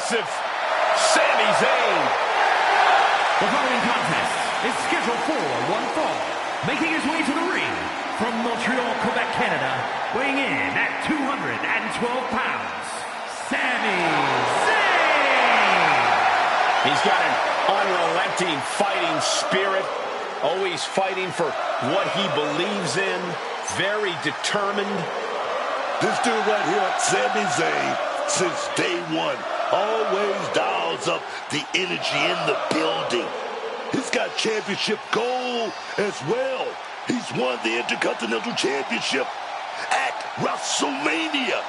impressive Sami Zayn. The following contest is scheduled for one fall. Making his way to the ring from Montreal, Quebec, Canada, weighing in at 212 pounds, Sami Zayn. He's got an unrelenting fighting spirit, always fighting for what he believes in, very determined. This dude right here, Sami Zayn, since day one, always dials up the energy in the building. He's got championship gold as well. He's won the Intercontinental Championship at WrestleMania.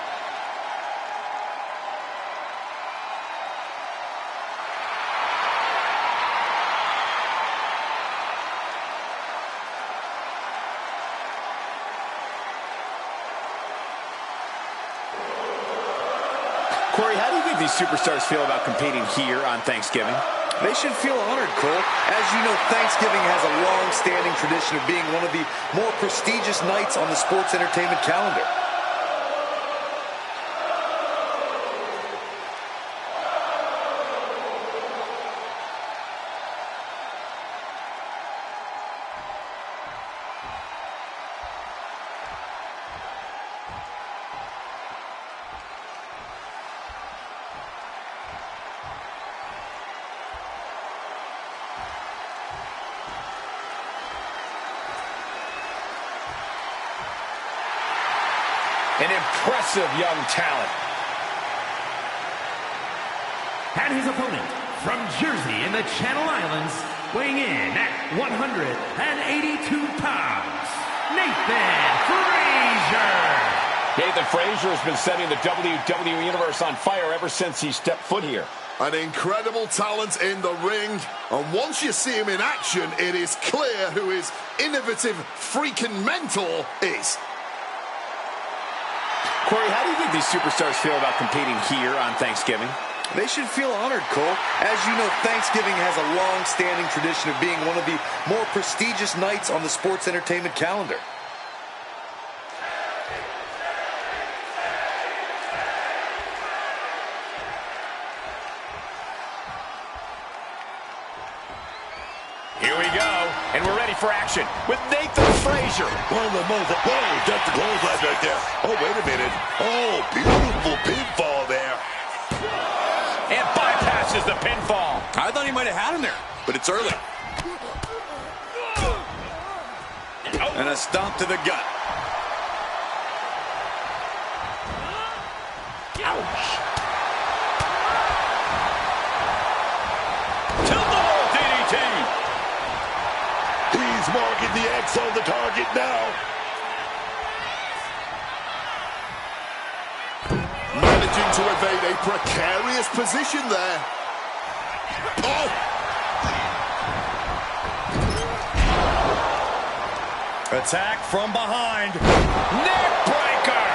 Corey, how do you think these superstars feel about competing here on Thanksgiving? They should feel honored, Cole. As you know, Thanksgiving has a long-standing tradition of being one of the more prestigious nights on the sports entertainment calendar. An impressive young talent. And his opponent from Jersey in the Channel Islands, weighing in at 182 pounds, Nathan Frazier. Nathan Frazier has been setting the WWE Universe on fire ever since he stepped foot here. An incredible talent in the ring, and once you see him in action, it is clear who his innovative, freaking mentor is. Corey, how do you think these superstars feel about competing here on Thanksgiving? They should feel honored, Cole. As you know, Thanksgiving has a long-standing tradition of being one of the more prestigious nights on the sports entertainment calendar. Here we go, and we're ready for action with Nathan Frazier. One of the most, whoa, that's the clothesline right there. Oh, wait a minute. Oh, beautiful pinfall there. And bypasses the pinfall. I thought he might have had him there, but it's early. And a stomp to the gut. Ouch. Tilt-a-wall DDT. He's marking the X on the target now. Managing to evade a precarious position there. Oh! Attack from behind. Neck breaker.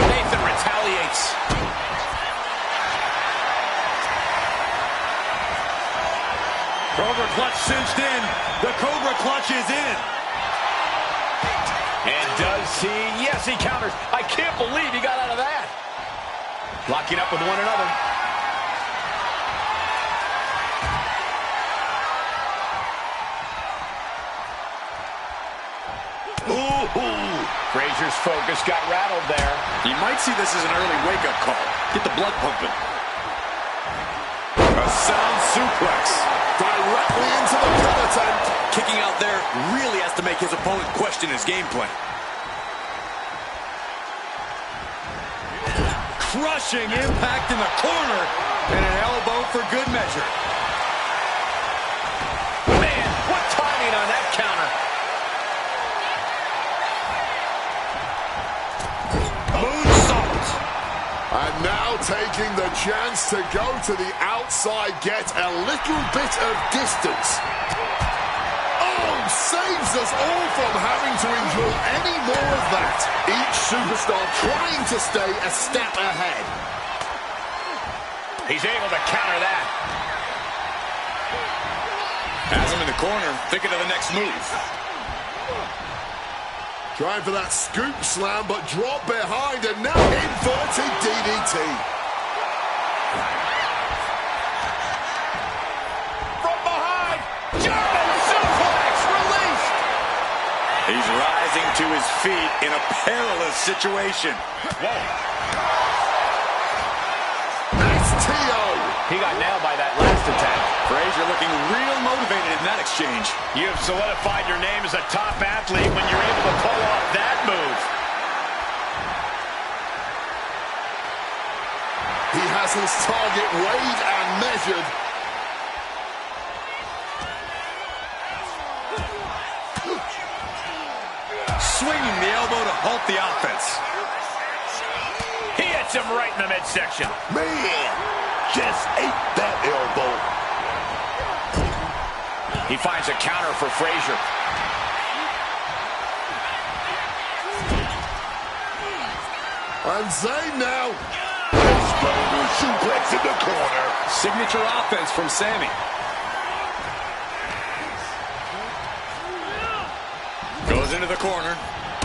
Nathan retaliates. Cobra clutch cinched in. The Cobra clutch is in. And does he? Yes, he counters. I can't believe he got out of that. Locking up with one another. Ooh. Frazier's focus got rattled there. You might see this as an early wake-up call. Get the blood pumping. A sound suplex. Directly into the pin attempt. Kicking out there really has to make his opponent question his game plan. Crushing impact in the corner. And an elbow for good measure. Man, what timing on that counter. Moonsault. And now taking the chance to go to the outside, get a little bit of distance. Oh, saves us all from having to endure any more of that. Each superstar trying to stay a step ahead. He's able to counter that. Has him in the corner, thinking of the next move. Trying for that scoop slam, but drop behind, and now inverted DDT. From behind, German suplex released. He's rising to his feet in a perilous situation. Whoa. STO. He got nailed by that last attack. Frazier looking real motivated in that exchange. You have solidified your name as a top athlete when you're able to pull off that move. He has his target weighed and measured. Swinging the elbow to halt the offense. He hits him right in the midsection. Man, just ate that elbow. He finds a counter for Frazier. And Zayn now. Exploding suplex in the corner. Signature offense from Sammy. Goes into the corner.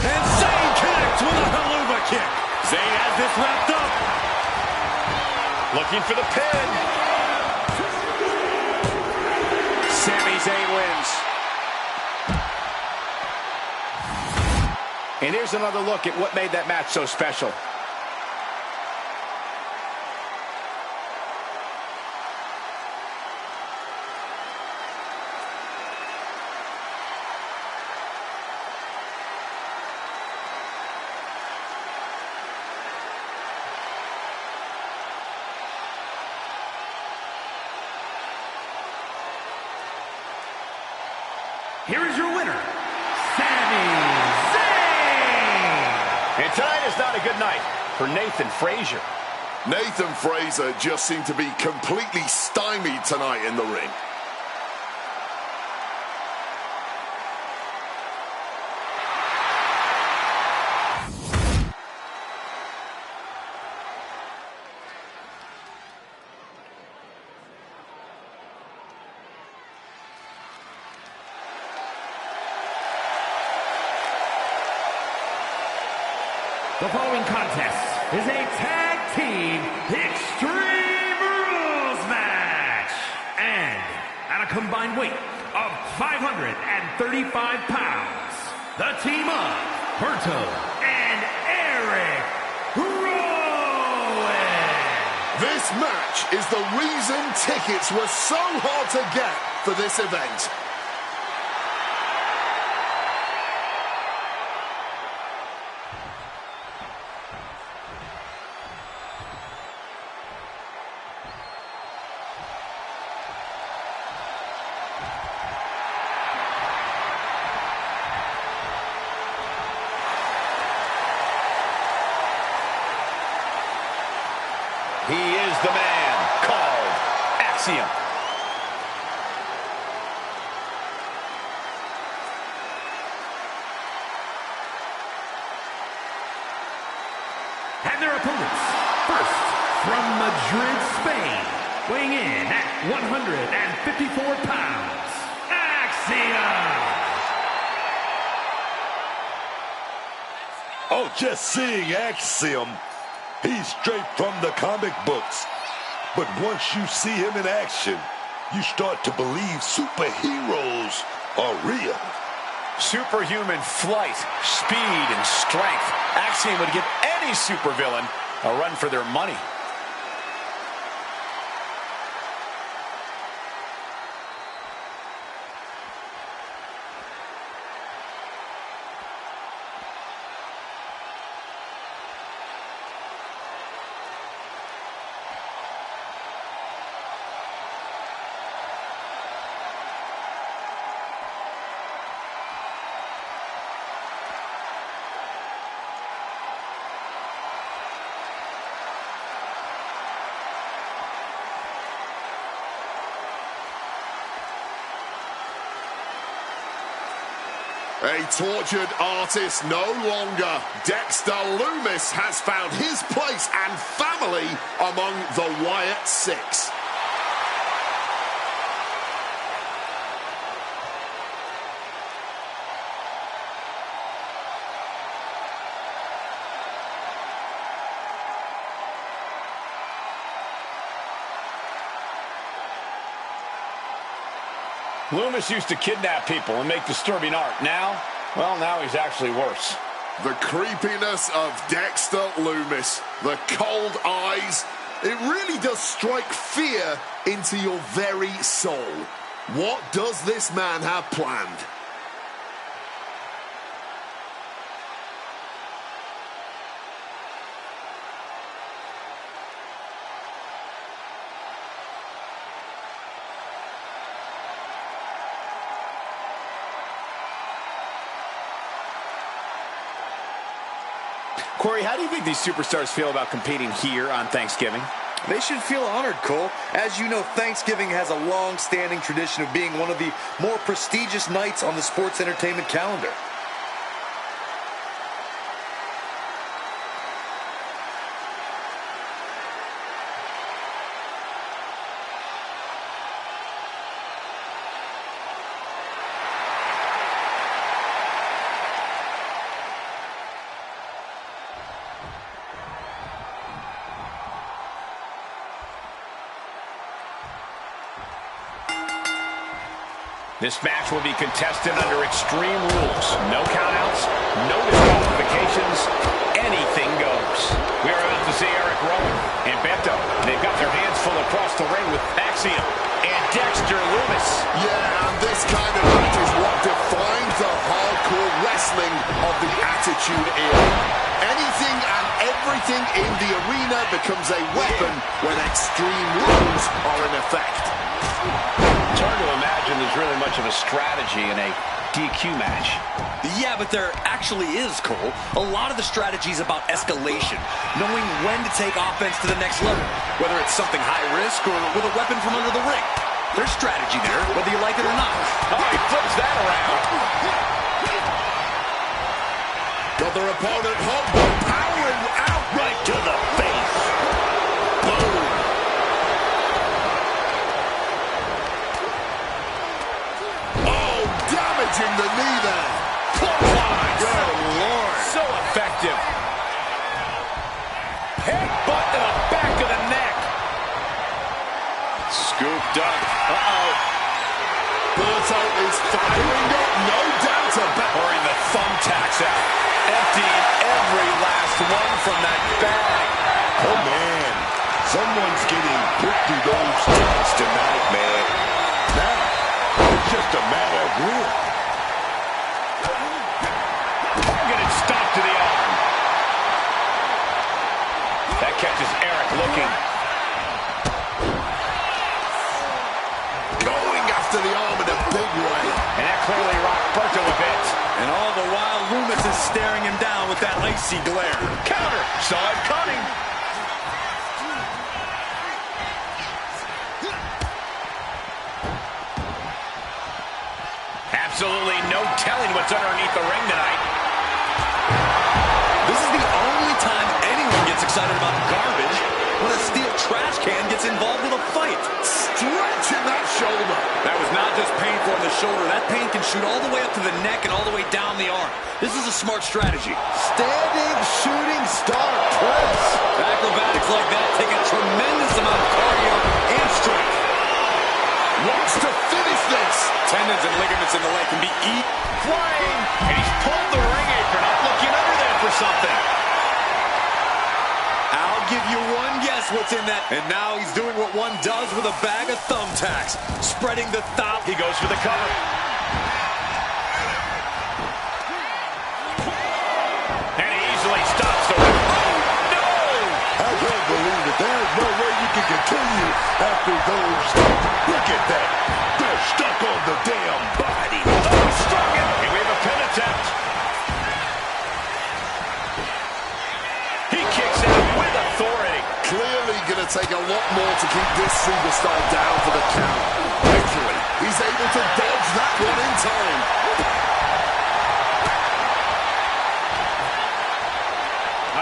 And Zayn connects with a haluva kick. Zayn has this wrapped up. Looking for the pin. Sami Zayn wins. And here's another look at what made that match so special. Here is your winner, Sami Zayn! And tonight is not a good night for Nathan Frazier. Nathan Frazier just seemed to be completely stymied tonight in the ring. The following contest is a tag team Extreme Rules match. And at a combined weight of 535 pounds, the team of Berto and Eric Rowan. This match is the reason tickets were so hard to get for this event. He is the man called Axiom. And their opponents, first from Madrid, Spain, weighing in at 154 pounds, Axiom. Oh, just seeing Axiom. He's straight from the comic books. But once you see him in action, you start to believe superheroes are real. Superhuman flight, speed, and strength. Axiom would give any supervillain a run for their money. A tortured artist no longer. Dexter Lumis has found his place and family among the Wyatt Six. Loomis used to kidnap people and make disturbing art. Now, well, now he's actually worse. The creepiness of Dexter Loomis, the cold eyes, it really does strike fear into your very soul. What does this man have planned? Corey, how do you think these superstars feel about competing here on Thanksgiving? They should feel honored, Cole. As you know, Thanksgiving has a long-standing tradition of being one of the more prestigious nights on the sports entertainment calendar. This match will be contested under extreme rules. No countouts, no disqualifications, anything goes. We are about to see Eric Rowan and Beto. They've got their hands full across the ring with Axiom and Dexter Loomis. Yeah, and this kind of match is what defines the hardcore wrestling of the Attitude Era. Anything and everything in the arena becomes a weapon when extreme rules are in effect. It's hard to imagine there's really much of a strategy in a DQ match. Yeah, but there actually is, Cole. A lot of the strategy is about escalation, knowing when to take offense to the next level, whether it's something high risk or with a weapon from under the ring. There's strategy there, whether you like it or not. Oh, he flips that around. Got their opponent hot, but powering out right to the face. Boom. Oh, damaging the knee there. Clothesline. Good Lord. So effective. Headbutt to the back of the neck. Scooped up. Uh-oh. Berto is firing up, no doubt about it. Pouring the thumbtacks out. Emptying every last one from that bag. Oh, man. Someone's getting put through those tacks tonight, man. Now, it's just a matter of will. Getting stopped to the arm. That catches Eric looking. Going after the arm in a big way. And that clearly rocked Berto a bit. And all the while, Loomis is staring him down with that icy glare. Counter. Saw it coming. Absolutely no telling what's underneath the ring tonight. This is the only time anyone gets excited about garbage, when a steel trash can gets involved with a fight. Stretching that shoulder. That was not just painful in the shoulder. That pain can shoot all the way up to the neck and all the way down the arm. This is a smart strategy. Standing shooting star press. Acrobatics like that take a tremendous amount of cardio and strength. Wants to finish this. Tendons and ligaments in the leg can be eaten. Flying. And he's pulled the ring apron up, looking under there for something. I'll give you one guess what's in that. And now he's doing what one does with a bag of thumbtacks. Spreading the thigh. He goes for the cover. And he easily stops the ring. Oh, no! I can't believe it. There's no way you can continue after those. Look at that. They're stuck on the damn body. Oh, he struck it. And we have a pin attempt. He kicks out with authority. Clearly going to take a lot more to keep this superstar down for the count. Thankfully, he's able to dodge that one in time.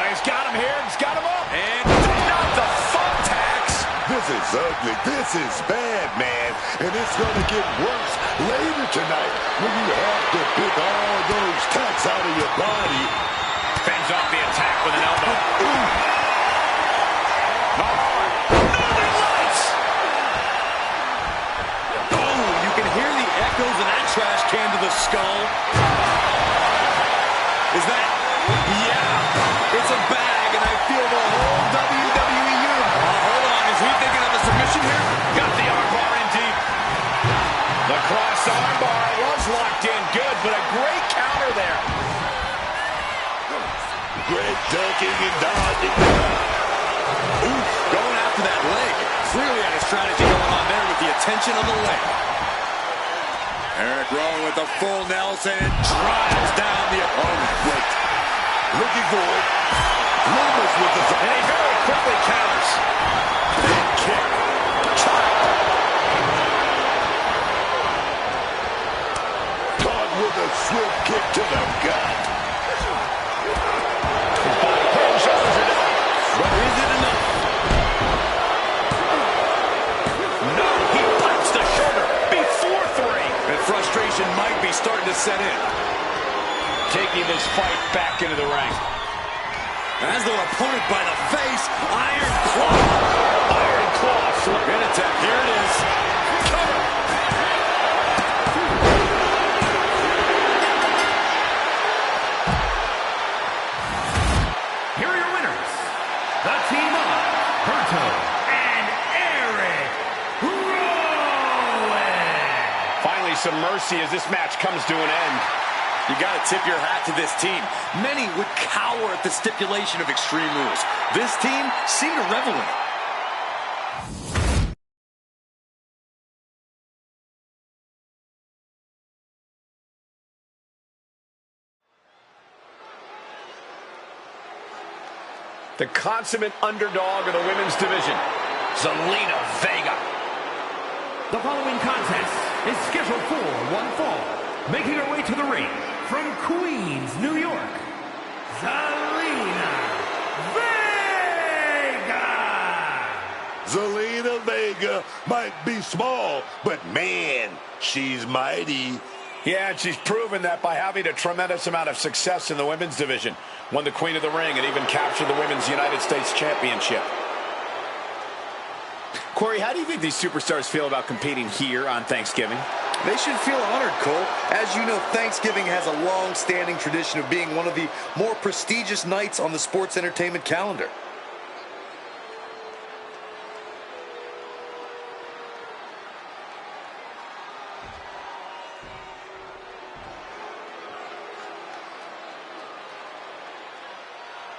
He's got him here. He's got him up. And not the thumbtacks. This is ugly. This is bad, man. And it's going to get worse later tonight when you have to pick all those tacks out of your body. Fends off the attack with an elbow. Oh, you can hear the Disposing that trash can to the skull. Is that? Yeah, it's a bag, and I feel the whole WWE universe. Hold on, is he thinking of a submission here? Got the armbar in deep. The cross armbar was locked in good, but a great counter there. Great ducking and dodging. Oof, going after that leg. Clearly had a strategy going on there with the attention on the leg. Eric Rowan with the full Nelson drives down the opponent. Great. Looking for it. Lumis with the... And he very quickly counters. Big kick. Caught with a swift kick to the gut. But is it enough? No, he bites the shoulder before 3. And frustration might be starting to set in. Taking this fight back into the ring. As their opponent by the face, Iron Claw. Iron Claw. Good attack. Here it is. Cover. Here are your winners. The team of Berto and Eric Rowan. Finally, some mercy as this match comes to an end. You got to tip your hat to this team. Many would cower at the stipulation of Extreme Rules. This team seemed to revel in it. The consummate underdog of the women's division, Zelina Vega. The following contest is scheduled for one fall. Making her way to the ring from Queens, New York, Zelina Vega. Zelina Vega might be small, but man, she's mighty. Yeah, and she's proven that by having a tremendous amount of success in the women's division. Won the Queen of the Ring and even captured the Women's United States Championship. Corey, how do you think these superstars feel about competing here on Thanksgiving? They should feel honored, Cole. As you know, Thanksgiving has a long-standing tradition of being one of the more prestigious nights on the sports entertainment calendar.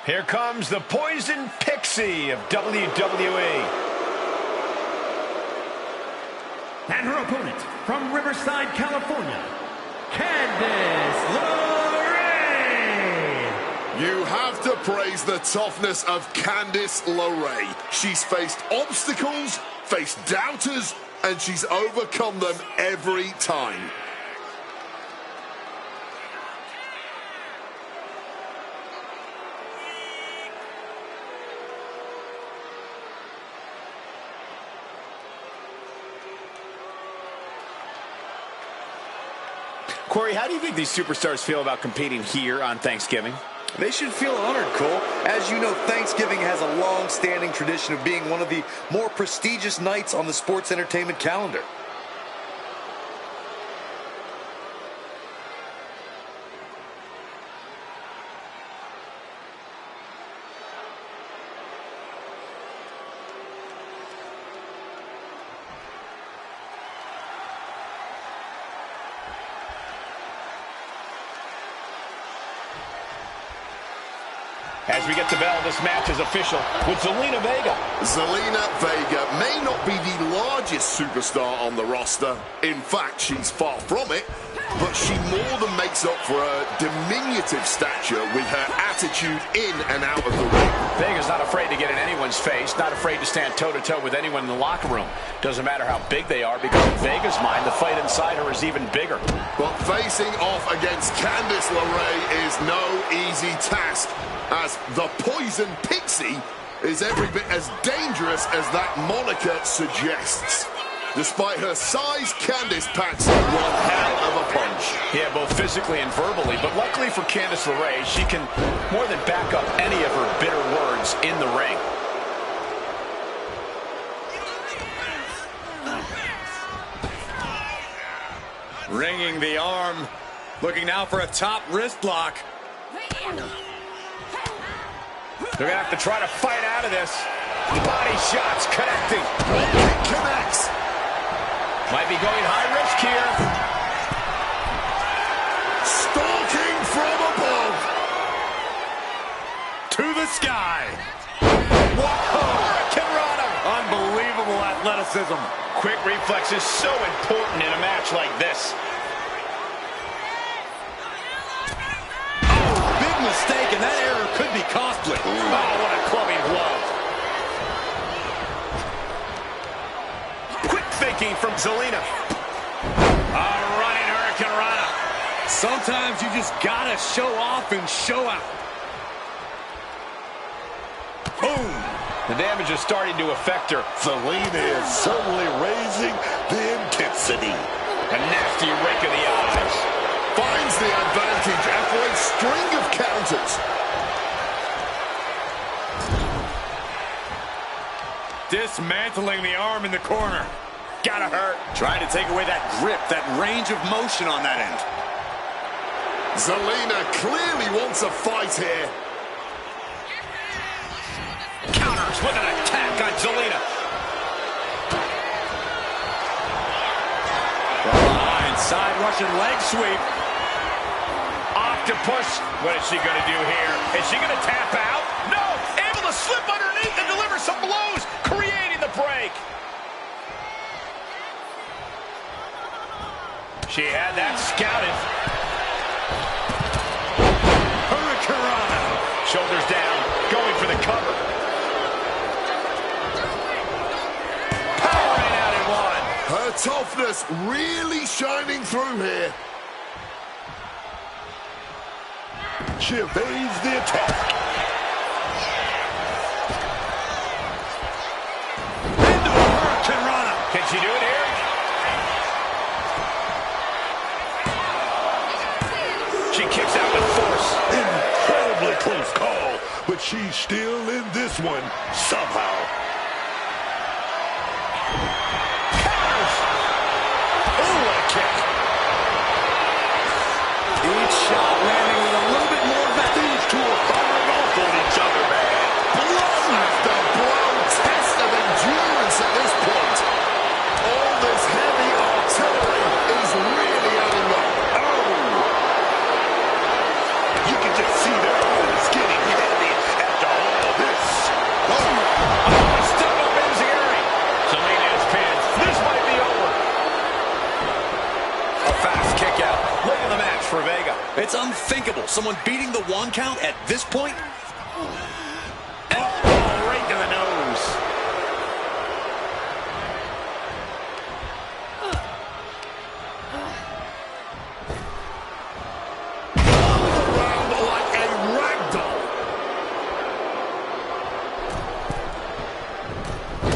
Here comes the Poison Pixie of WWE. And her opponent from Riverside, California, Candice LeRae. You have to praise the toughness of Candice LeRae. She's faced obstacles, faced doubters, and she's overcome them every time. Corey, how do you think these superstars feel about competing here on Thanksgiving? They should feel honored, Cole. As you know, Thanksgiving has a long-standing tradition of being one of the more prestigious nights on the sports entertainment calendar. As we get the bell, this match is official with Zelina Vega. Zelina Vega may not be the largest superstar on the roster. In fact, she's far from it. But she more than makes up for her diminutive stature with her attitude in and out of the ring. Vega's not afraid to get in anyone's face, not afraid to stand toe-to-toe with anyone in the locker room. Doesn't matter how big they are, because in Vega's mind, the fight inside her is even bigger. But facing off against Candice LeRae is no easy task, as the Poison Pixie is every bit as dangerous as that moniker suggests. Despite her size, Candice packs one hell of a punch. Yeah, both physically and verbally, but luckily for Candice LeRae, she can more than back up any of her bitter words in the ring. Ringing the arm. Looking now for a top wrist lock. They're going to have to try to fight out of this. Body shots connecting. Connects. Might be going high risk here. Stalking from above. To the sky. Whoa! Hurricanrana. Unbelievable athleticism. Quick reflex is so important in a match like this. Big mistake, and that error could be costly. Oh, what a clubbing blow. Quick thinking from Zelina. Running Hurricanrana. Sometimes you just gotta show off and show out. Boom. The damage is starting to affect her. Zelina is certainly raising the intensity. A nasty rake of the eyes. Finds the advantage after a string of counters. Dismantling the arm in the corner. Gotta hurt. Trying to take away that grip, that range of motion on that end. Zelina clearly wants a fight here. Counters with an attack on Zelina. Side Russian leg sweep. Octopus. What is she going to do here? Is she going to tap out? No! Able to slip underneath and deliver some blows, creating the break. She had that scouted. Hurricanrana. Shoulders down, going for the cover. Powering out in one. Her toughness really shining through here. She evades the attack. Into a Hurricanrana. Can she do it here? She kicks out with force. Incredibly close call, but she's still in this one somehow. Each shot landing with a little bit more of that. These two are firing off on each other, man. Blow after blow, test of endurance at this point. All this heavy artillery is really adding up. Oh! You can just see their arms getting heavy after all this. Step up Enziguri. Zelina is pinned. This might be over. A fast kick out. Late in the match for Vega. It's unthinkable. Someone beating the 1 count at this point. Elbow right to the nose. Around like a rag doll.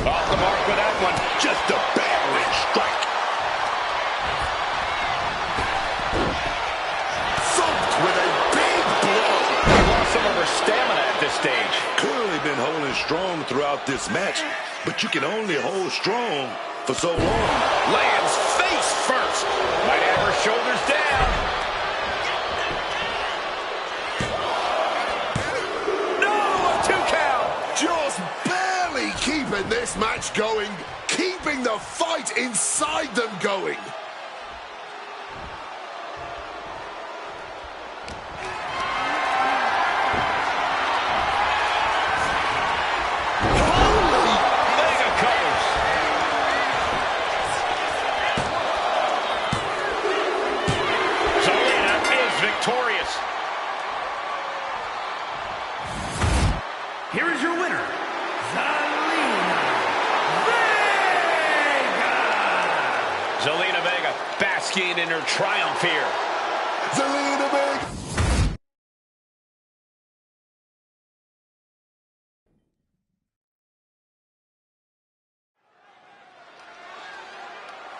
Off the mark with that one. Just a battering strike. Thumped with a big blow. Lost some of her stamina at this stage. Clearly been holding strong throughout this match, but you can only hold strong for so long. Lands face first. Might have her shoulders down. No, a 2 count. Just barely keeping this match going, keeping the fight inside them going. Vega covers. Zelina is victorious. Here is your winner, Zelina Vega. Zelina Vega basking in her triumph here. Zelina Vega.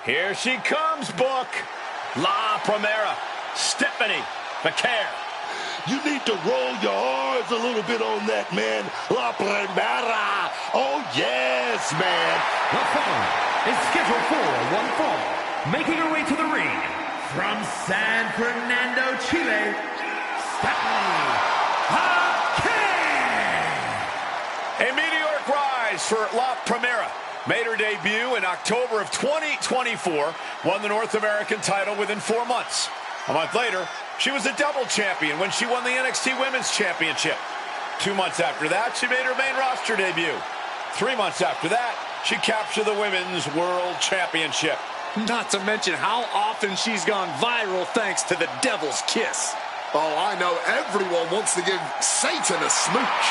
Here she comes, Book. La Primera. Stephanie McCare. You need to roll your R's a little bit on that, man. La Primera. Oh, yes, man. The following is scheduled for one fall. Making her way to the ring San Fernando, Chile, Stephanie Hackett. A meteoric rise for La Primera. Made her debut in October of 2024, won the North American title within 4 months. A month later, she was a double champion when she won the NXT Women's Championship. 2 months after that, she made her main roster debut. 3 months after that, she captured the Women's World Championship. Not to mention how often she's gone viral thanks to the Devil's Kiss. Oh, I know everyone wants to give Satan a smooch.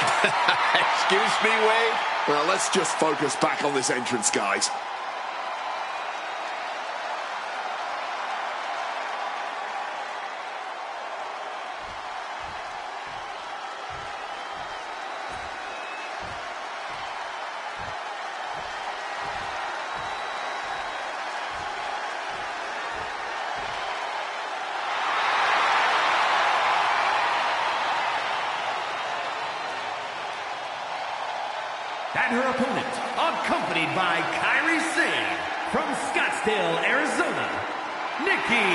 Excuse me, Wade? Well, let's just focus back on this entrance, guys. And her opponent, accompanied by Kyrie Singh from Scottsdale, Arizona, Nikki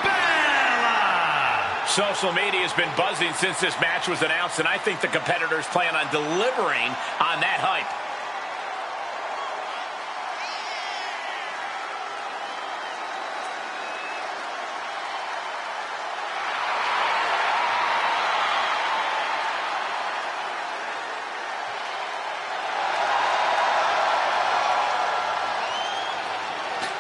Bella. Social media has been buzzing since this match was announced, and I think the competitors plan on delivering on that hype.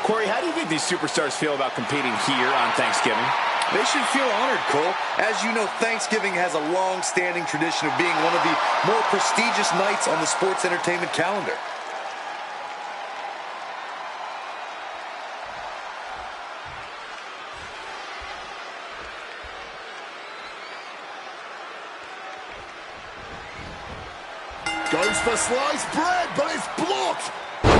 Corey, how do you think these superstars feel about competing here on Thanksgiving? They should feel honored, Cole. As you know, Thanksgiving has a long-standing tradition of being one of the more prestigious nights on the sports entertainment calendar. Goes for sliced bread, but it's blocked.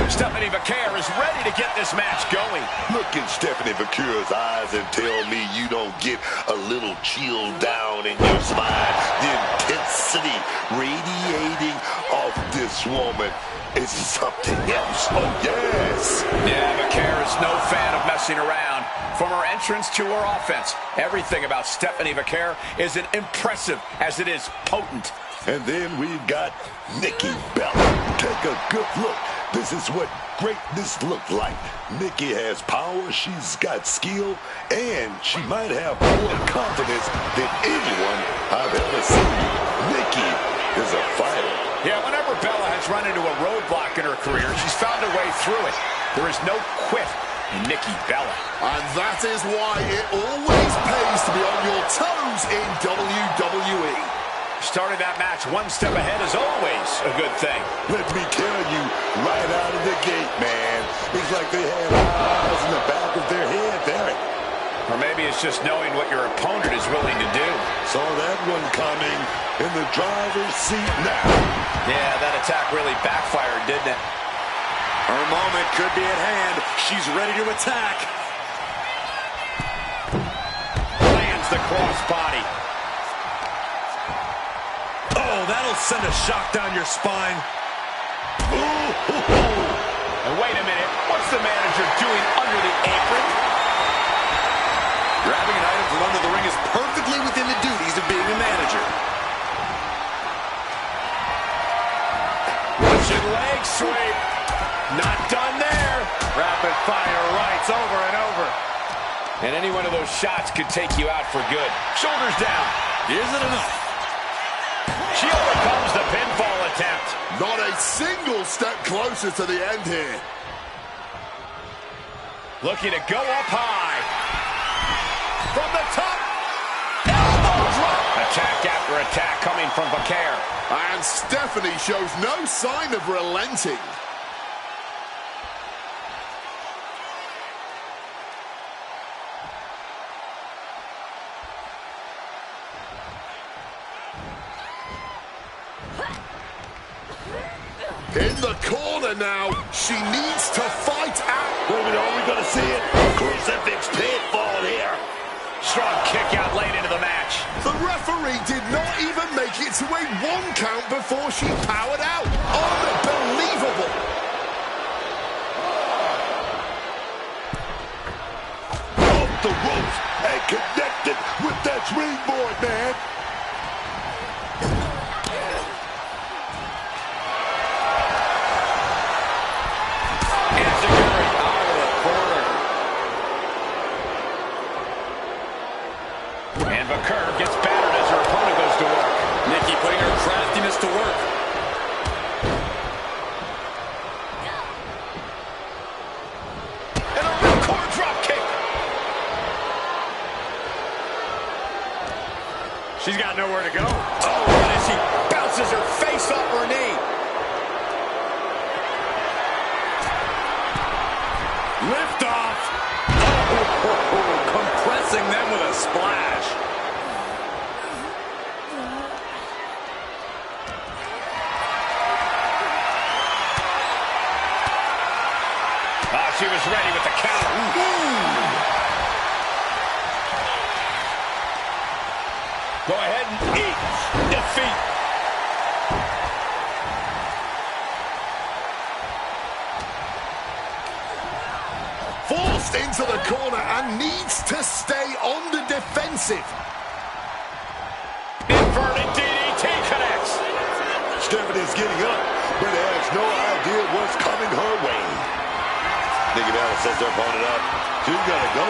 Stephanie Vaquer is ready to get this match going. Look in Stephanie Vaquer's eyes and tell me you don't get a little chill down in your spine. The intensity radiating off this woman is something else. Oh, yes. Yeah, Vaquer is no fan of messing around. From her entrance to her offense, everything about Stephanie Vaquer is as impressive as it is potent. And then we've got Nikki Bella. Take a good look. This is what greatness looks like. Nikki has power, she's got skill, and she might have more confidence than anyone I've ever seen. Nikki is a fighter. Yeah, whenever Bella has run into a roadblock in her career, she's found a way through it. There is no quit in Nikki Bella. And that is why it always pays to be on your toes in WWE. Starting that match one step ahead is always a good thing. Let me tell you, right out of the gate, man, it's like they had eyes in the back of their head there. Or maybe it's just knowing what your opponent is willing to do. Saw that one coming in the driver's seat now. Yeah, that attack really backfired, didn't it? Her moment could be at hand. She's ready to attack. Lands the crossbody. Oh, that'll send a shock down your spine. And wait a minute, what's the manager doing under the apron? Grabbing an item from under the ring is perfectly within the duties of being a manager. Russian leg sweep. Not done there. Rapid fire rights over and over. And any one of those shots could take you out for good. Shoulders down. Is it enough? She overcomes the pinfall attempt. Not a single step closer to the end here. Looking to go up high. From the top. Elbow drop. Attack after attack coming from Vaquer. And Stephanie shows no sign of relenting. In the corner now, she needs to fight out. Are we going to see it? Crucifix pinfall here. Strong kick out late into the match. The referee did not even make it to a 1 count before she powered out. Unbelievable. Off the ropes. springboard, man. And the curve gets battered as her opponent goes to work. Nikki putting her craftiness to work. And a real core drop kick. She's got nowhere to go. Oh, and as she bounces her face off her knee. Lift off. Oh, compressing them with a splash. She was ready with the counter. Go ahead and eat defeat. Forced into the corner and needs to stay on the defensive. Inverted DDT connects. Stephanie's getting up, but has no idea what's coming her way. Nikki Bella sets her opponent up. She's gonna go.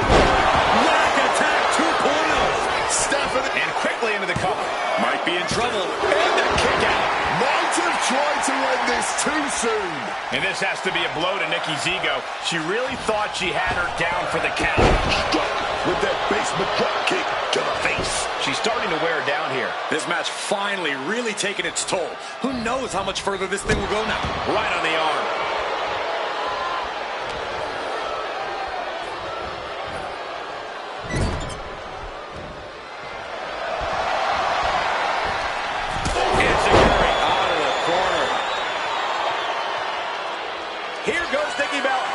Back attack 2.0. Stephanie. And quickly into the cover. Might be in trouble. And the kick out. Might have tried to end this too soon. And this has to be a blow to Nikki's ego. She really thought she had her down for the count. Struck with that basement drop kick to the face. She's starting to wear her down here. This match finally really taking its toll. Who knows how much further this thing will go now? Right on the arm. Here goes Nikki Bella.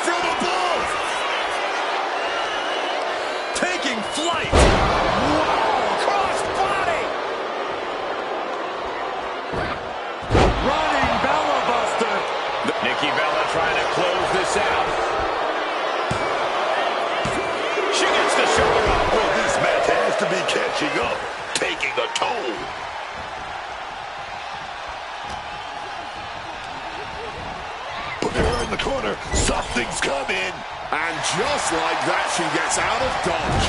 From above. Taking flight. Wow, cross body. Running Bella Buster. Nikki Bella trying to close this out. She gets the shoulder up. Well, this match has to be catching up, taking a toll. In the corner, something's coming. And just like that, she gets out of dodge.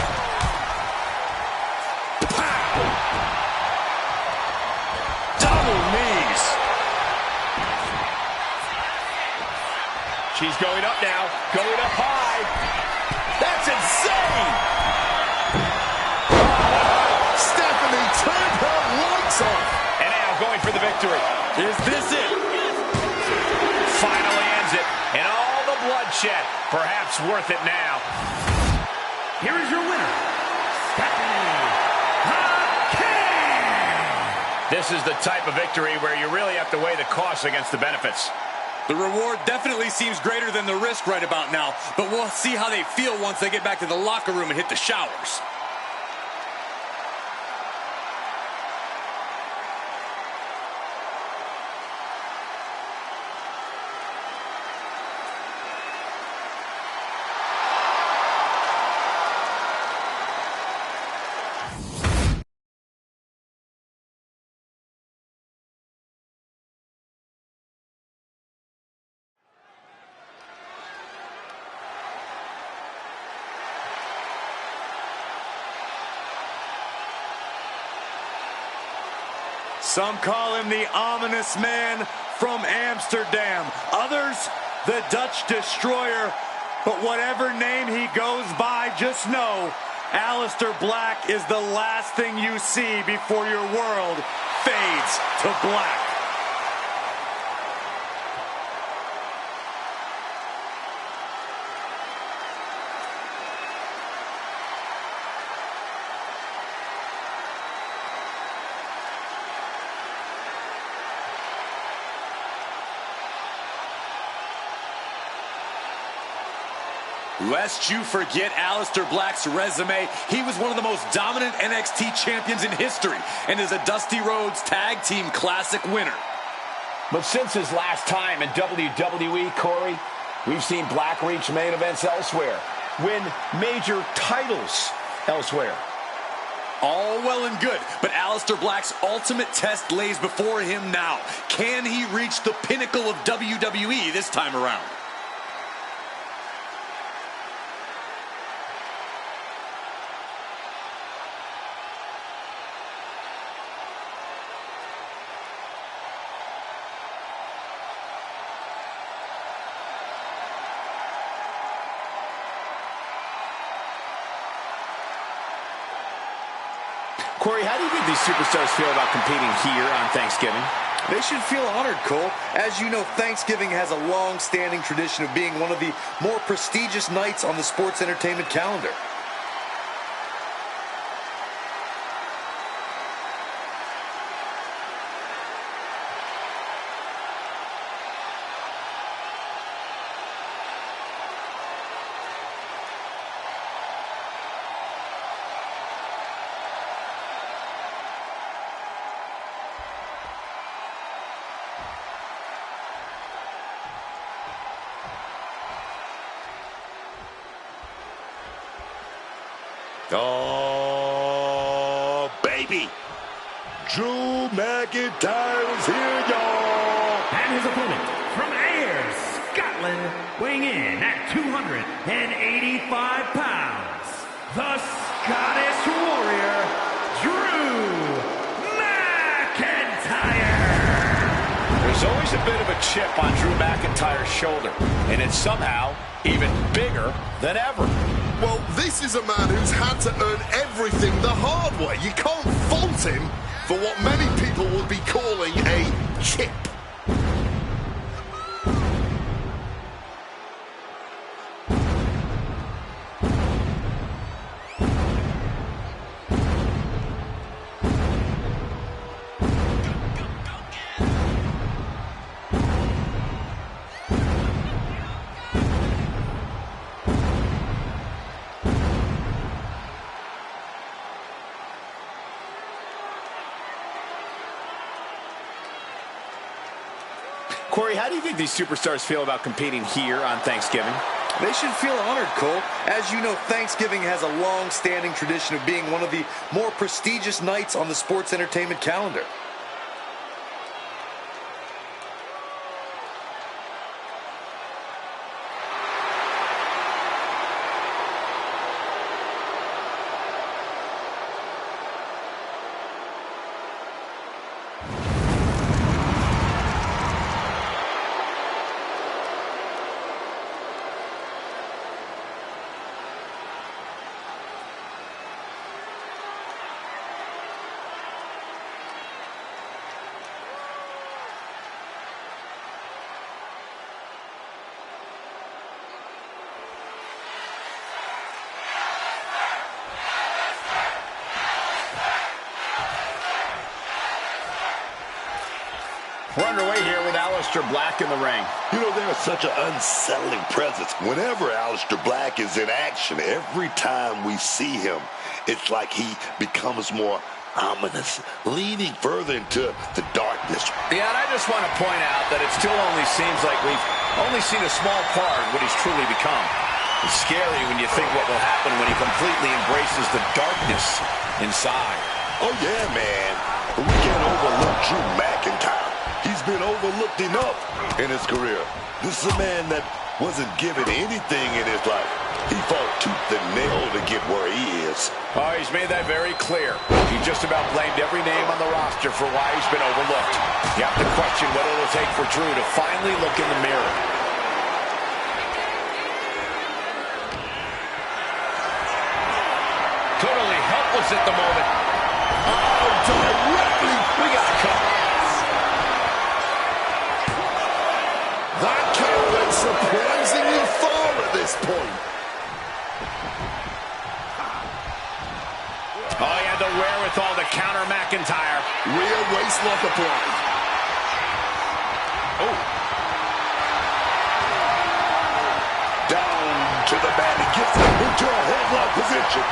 Pow! Double knees. She's going up now, going up high. That's insane. Stephanie turned her lights off. And now going for the victory. Is this it? Finally ends it. And all the bloodshed, perhaps worth it now. Here is your winner, Stephanie King. This is the type of victory where you really have to weigh the costs against the benefits. The reward definitely seems greater than the risk right about now, but we'll see how they feel once they get back to the locker room and hit the showers. Some call him the ominous man from Amsterdam. Others, the Dutch Destroyer. But whatever name he goes by, just know, Aleister Black is the last thing you see before your world fades to black. Lest you forget Aleister Black's resume, he was one of the most dominant NXT champions in history and is a Dusty Rhodes Tag Team Classic winner. But since his last time in WWE, Corey, we've seen Black reach main events elsewhere. win major titles elsewhere. All well and good, but Aleister Black's ultimate test lays before him now. Can he reach the pinnacle of WWE this time around? Corey, how do you think these superstars feel about competing here on Thanksgiving? They should feel honored, Cole. As you know, Thanksgiving has a long-standing tradition of being one of the more prestigious nights on the sports entertainment calendar. Oh, baby. Drew McIntyre is here, y'all. And his opponent from Ayr, Scotland, weighing in at 285 pounds, the Scottish Warrior, Drew McIntyre. There's always a bit of a chip on Drew McIntyre's shoulder, and it's somehow even bigger than ever. Well, this is a man who's had to earn everything the hard way. You can't fault him for what many people would be calling a chip. Corey, how do you think these superstars feel about competing here on Thanksgiving? They should feel honored, Cole. As you know, Thanksgiving has a long-standing tradition of being one of the more prestigious nights on the sports entertainment calendar. We're underway here with Aleister Black in the ring. You know, there's such an unsettling presence. Whenever Aleister Black is in action, every time we see him, it's like he becomes more ominous, leaning further into the darkness. Yeah, and I just want to point out that it still only seems like we've only seen a small part of what he's truly become. It's scary when you think what will happen when he completely embraces the darkness inside. Oh, yeah, man. But we can't overlook Drew McIntyre. He's been overlooked enough in his career. This is a man that wasn't given anything in his life. He fought tooth and nail to get where he is. Oh, he's made that very clear. He just about blamed every name on the roster for why he's been overlooked. You have to question what it'll take for Drew to finally look in the mirror. Totally helpless at the moment. Oh, directly. We got a couple. That count went surprisingly far at this point. Oh, he had the wherewithal to counter McIntyre. Rear waistlock applied. Oh. Down to the mat. He gets into a headlock position.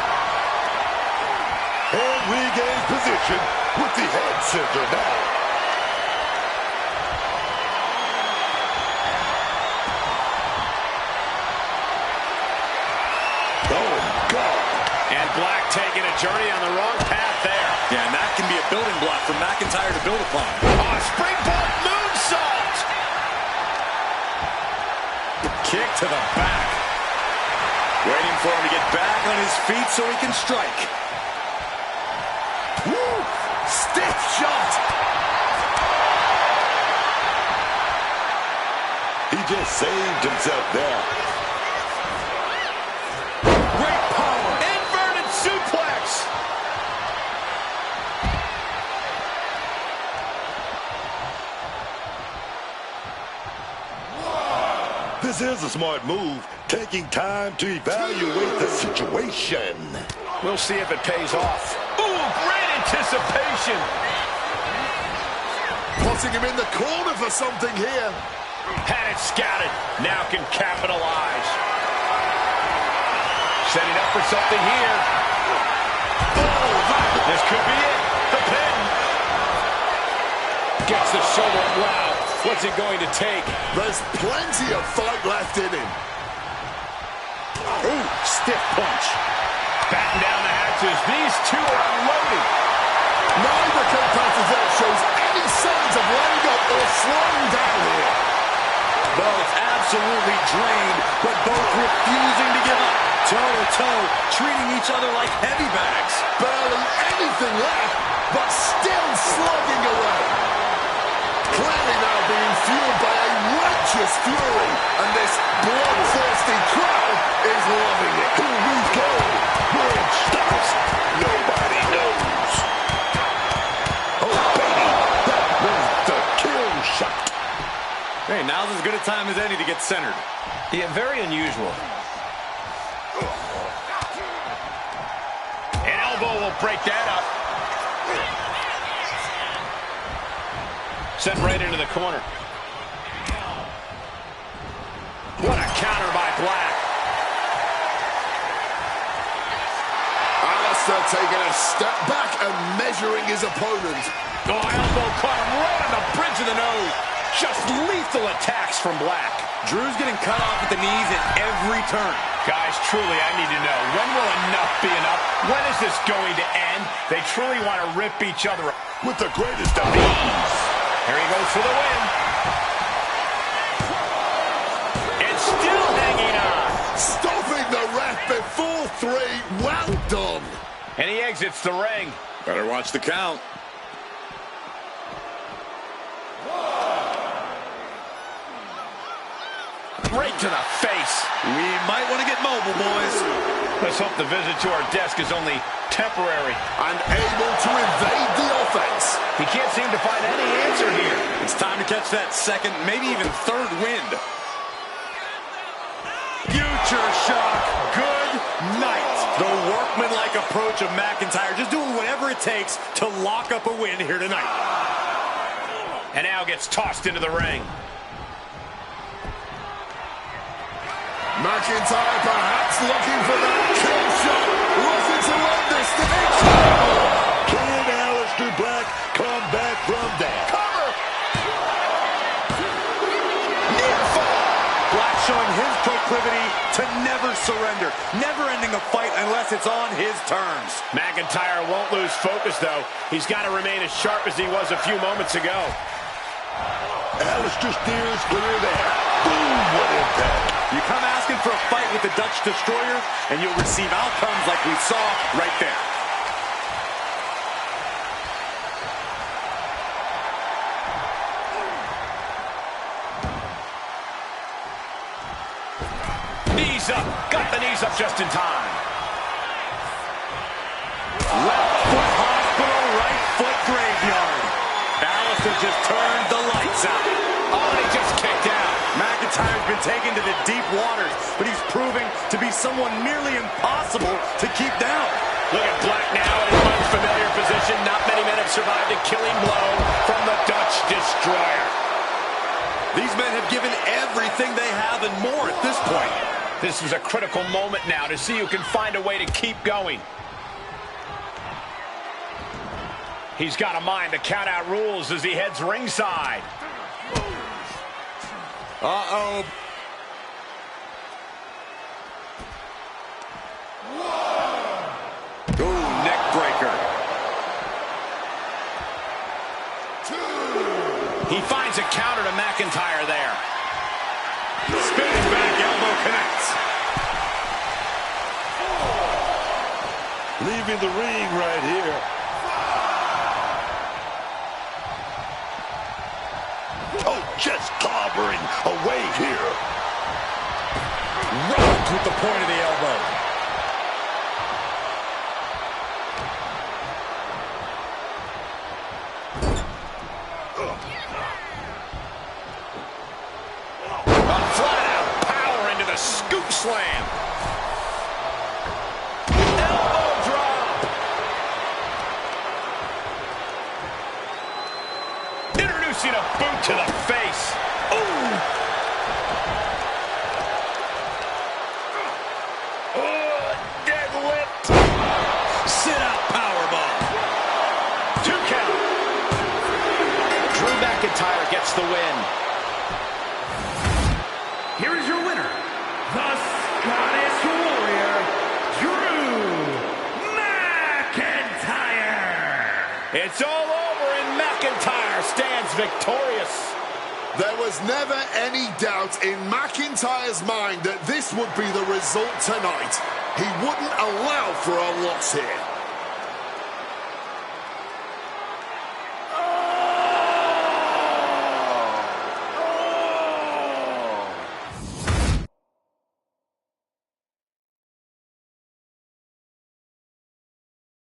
And regains position with the head scissor now. And Black taking a journey on the wrong path there. Yeah, and that can be a building block for McIntyre to build upon. Oh, springboard moonsault! Kick to the back. Waiting for him to get back on his feet so he can strike. Woo! Stiff shot. He just saved himself there. Great power. Inverted suplex. This is a smart move, taking time to evaluate the situation. We'll see if it pays off. Ooh, great anticipation. Putting him in the corner for something here. Had it scouted. Now can capitalize. Setting up for something here. Oh, this could be it. The pin. Gets the shoulder. Wow. What's it going to take? There's plenty of fight left in him. Ooh, stiff punch. Batten down the hatches. These two are unloading. Neither competitor shows any signs of letting up or slowing down here. Both absolutely drained, but both refusing to give up. Toe-to-toe, treating each other like heavy bags. Barely anything left, but still slugging away. Clearly now being fueled by a righteous fury, and this bloodthirsty crowd is loving it. Here we go. Where it stops, nobody knows. Oh, baby, that was the kill shot. Hey, now's as good a time as any to get centered. Yeah, very unusual. An elbow will break that up. Sent right into the corner. What a counter by Black. Alistair taking a step back and measuring his opponent. Oh, elbow caught him right on the bridge of the nose. Just lethal attacks from Black. Drew's getting cut off at the knees at every turn. Guys, truly, I need to know, when will enough be enough? When is this going to end? They truly want to rip each other up. With the greatest of ease. Here he goes for the win. And still hanging on. Stopping the ref before 3. Well done. And he exits the ring. Better watch the count. Right to the face. We might want to get mobile, boys. Let's hope the visit to our desk is only temporary. And able to evade the offense. He can't seem to find any answer here. It's time to catch that second, maybe even third wind. Future shock. Good night. The workmanlike approach of McIntyre, just doing whatever it takes to lock up a win here tonight. And now gets tossed into the ring. McIntyre perhaps looking for that kill shot. Looking to end this thing. Can Aleister Black come back from that? Cover! Black showing his proclivity to never surrender. Never ending a fight unless it's on his terms. McIntyre won't lose focus, though. He's got to remain as sharp as he was a few moments ago. Aleister steers clear there. Boom, what impact. You come asking for a fight with the Dutch Destroyer, and you'll receive outcomes like we saw right there. Knees up. Got the knees up just in time. Left foot hospital, right foot graveyard. Aleister just turned the lights out. Oh, and he just kicked out. McIntyre's been taken to the deep waters, but he's proving to be someone nearly impossible to keep down. Look at Black now in his unfamiliar position. Not many men have survived a killing blow from the Dutch Destroyer. These men have given everything they have and more at this point. This is a critical moment now to see who can find a way to keep going. He's got a mind to count out rules as he heads ringside. Uh-oh. He finds a counter to McIntyre there. Spinning back elbow connects. Leaving the ring right here. Oh, just clobbering away here. Rocked with the point of the elbow. Scoop slam. Elbow drop. Introducing a boot to the face. Ooh. Oh, deadlift. Sit out powerbomb. 2 count. Drew McIntyre gets the win. Here is your winner, the Scottish Warrior, Drew McIntyre. It's all over and McIntyre stands victorious. There was never any doubt in McIntyre's mind that this would be the result tonight. He wouldn't allow for a loss here.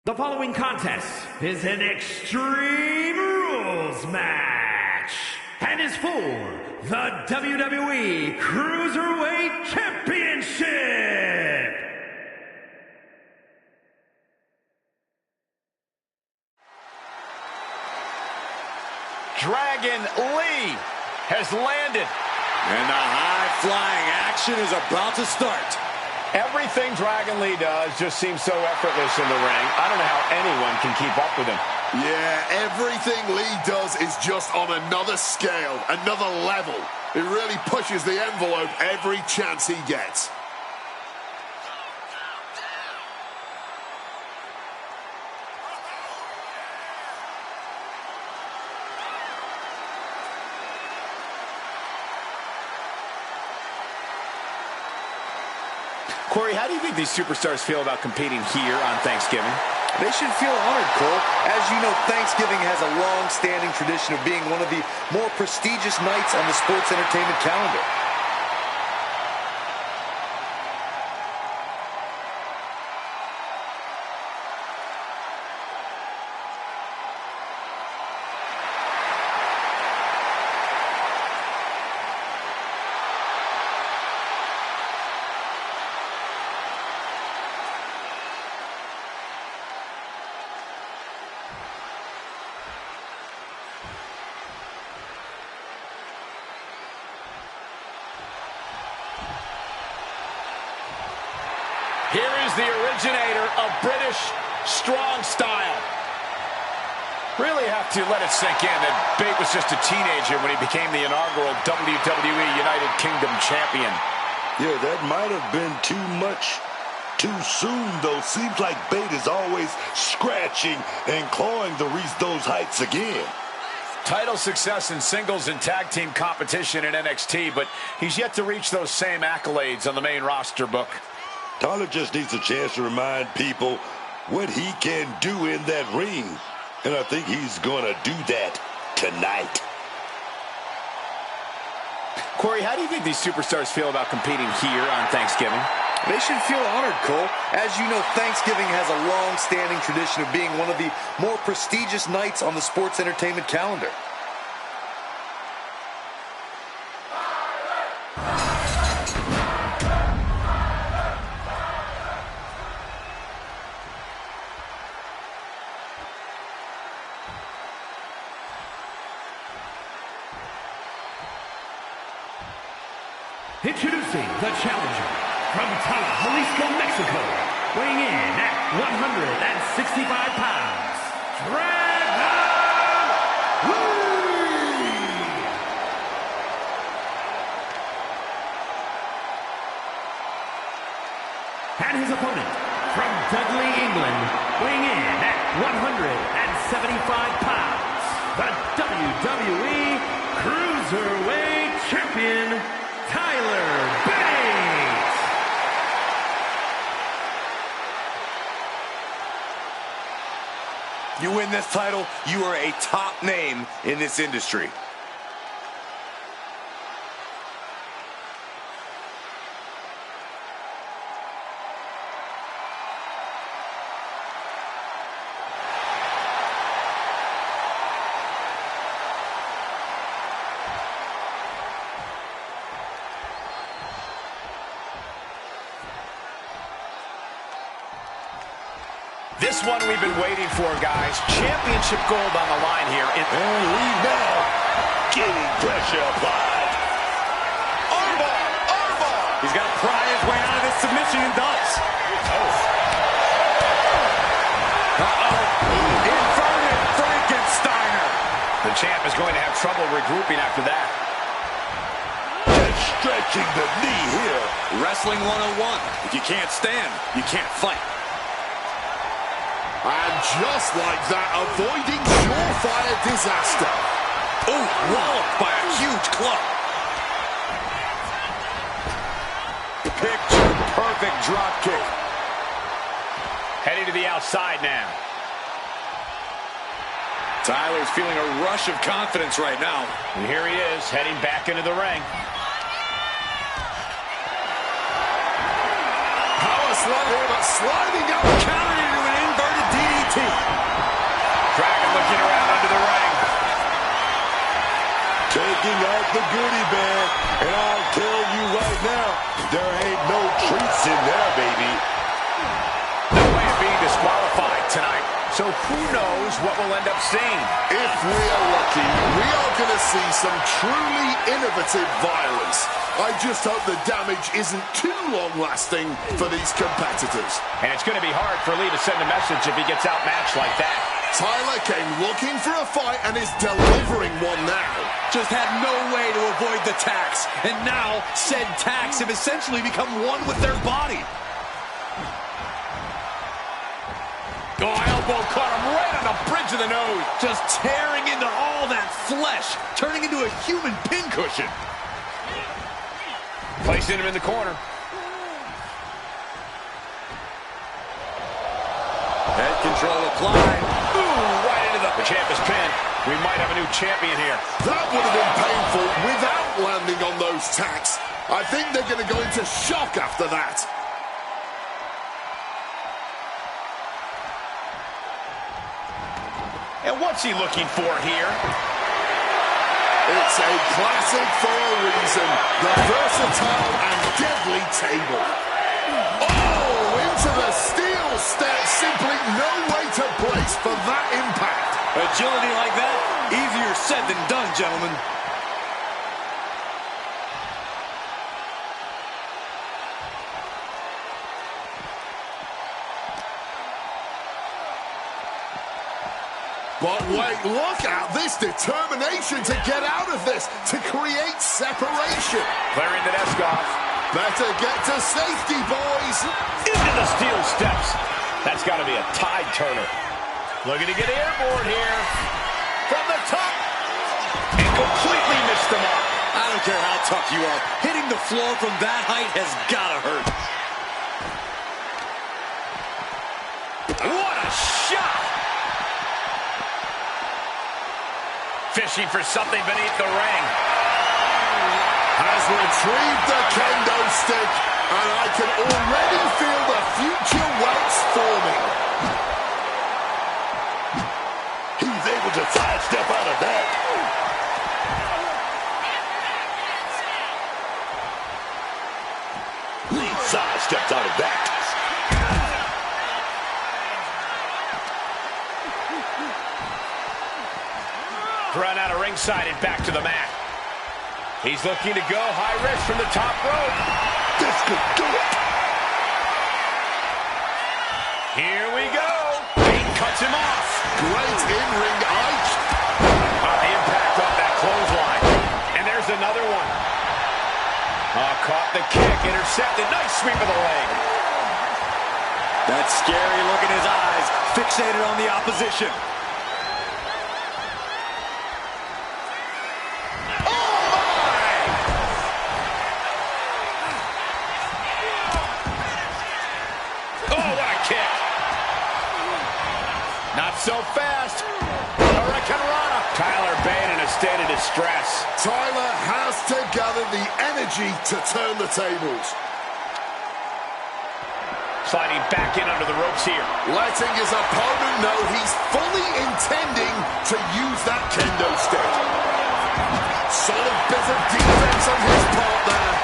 The following contest is an Extreme Rules match and is for the WWE Cruiserweight Championship. Dragon Lee has landed. And the high-flying action is about to start. Everything Dragon Lee does just seems so effortless in the ring. I don't know how anyone can keep up with him. Yeah, everything Lee does is just on another scale, another level. He really pushes the envelope every chance he gets. Corey, how do you think these superstars feel about competing here on Thanksgiving? They should feel honored, Cole. As you know, Thanksgiving has a long-standing tradition of being one of the more prestigious nights on the sports entertainment calendar. Here is the originator of British strong style. Really have to let it sink in that Bate was just a teenager when he became the inaugural WWE United Kingdom champion. Yeah, that might have been too much too soon, though. Seems like Bate is always scratching and clawing to reach those heights again. Title success in singles and tag team competition in NXT, but he's yet to reach those same accolades on the main roster book. Tyler just needs a chance to remind people what he can do in that ring. And I think he's going to do that tonight. Corey, how do you think these superstars feel about competing here on Thanksgiving? They should feel honored, Cole. As you know, Thanksgiving has a long-standing tradition of being one of the more prestigious nights on the sports entertainment calendar. Introducing the challenger from Jalisco, Mexico, weighing in at 165 pounds, Dragon Lee! And his opponent from Dudley, England, weighing in at 175 pounds, the WWE Cruiserweight Champion, Tyler Bates. You win this title, you are a top name in this industry. This one we've been waiting for, guys. Championship gold on the line here. And lead now. Getting pressure applied. Armbar! He's got to pry his way out of this submission and does. Inverted Frankensteiner. The champ is going to have trouble regrouping after that. Just stretching the knee here. Wrestling 101. If you can't stand, you can't fight. And just like that, avoiding surefire disaster. Oh, walloped by a huge club. Picture perfect drop kick. Heading to the outside now. Tyler's feeling a rush of confidence right now. And here he is, heading back into the ring. Power slam here, but sliding up, countered into an inverted DDT. Dragon looking around under the ring. Taking out the goodie bag. And I'll tell you right now, there ain't no treats in there, baby. No way of being disqualified tonight. So who knows what we'll end up seeing? If we are lucky, we are going to see some truly innovative violence. I just hope the damage isn't too long-lasting for these competitors. And it's going to be hard for Lee to send a message if he gets outmatched like that. Tyler came looking for a fight and is delivering one now. Just had no way to avoid the tax. And now, said tax have essentially become one with their body. Oh, elbow caught him right on the bridge of the nose. Just tearing into all that flesh, turning into a human pincushion. Placing him in the corner. Head control applied. Ooh, right into the champ is pinned. We might have a new champion here. That would have been painful without landing on those tacks. I think they're going to go into shock after that. And what's he looking for here? It's a classic for a reason. The versatile and deadly table. Oh, into the steel step. Simply no way to brace for that impact. Agility like that, easier said than done, gentlemen. But wait, look at this determination to get out of this, to create separation. Clearing the desk off. Better get to safety, boys. Into the steel steps. That's got to be a tide turner. Looking to get airborne here. From the top. And completely missed the mark. I don't care how tough you are. Hitting the floor from that height has got to hurt. What a shot. Fishing for something beneath the ring. Has retrieved the kendo stick, and I can already feel the future welts forming. He's able to sidestep out of that. Lee sidesteps out of that. Run out of ringside and back to the mat. He's looking to go high risk from the top rope. This could do it. Here we go. He cuts him off. Great in-ring eye. The impact on that clothesline. And there's another one. Caught the kick, intercepted. Nice sweep of the leg. That scary look in his eyes, fixated on the opposition. so fast. Hurricanrana. Tyler Bate in a state of distress. Tyler has to gather the energy to turn the tables. Sliding back in under the ropes here. Letting his opponent know he's fully intending to use that kendo stick. Solid bit of defense on his part there.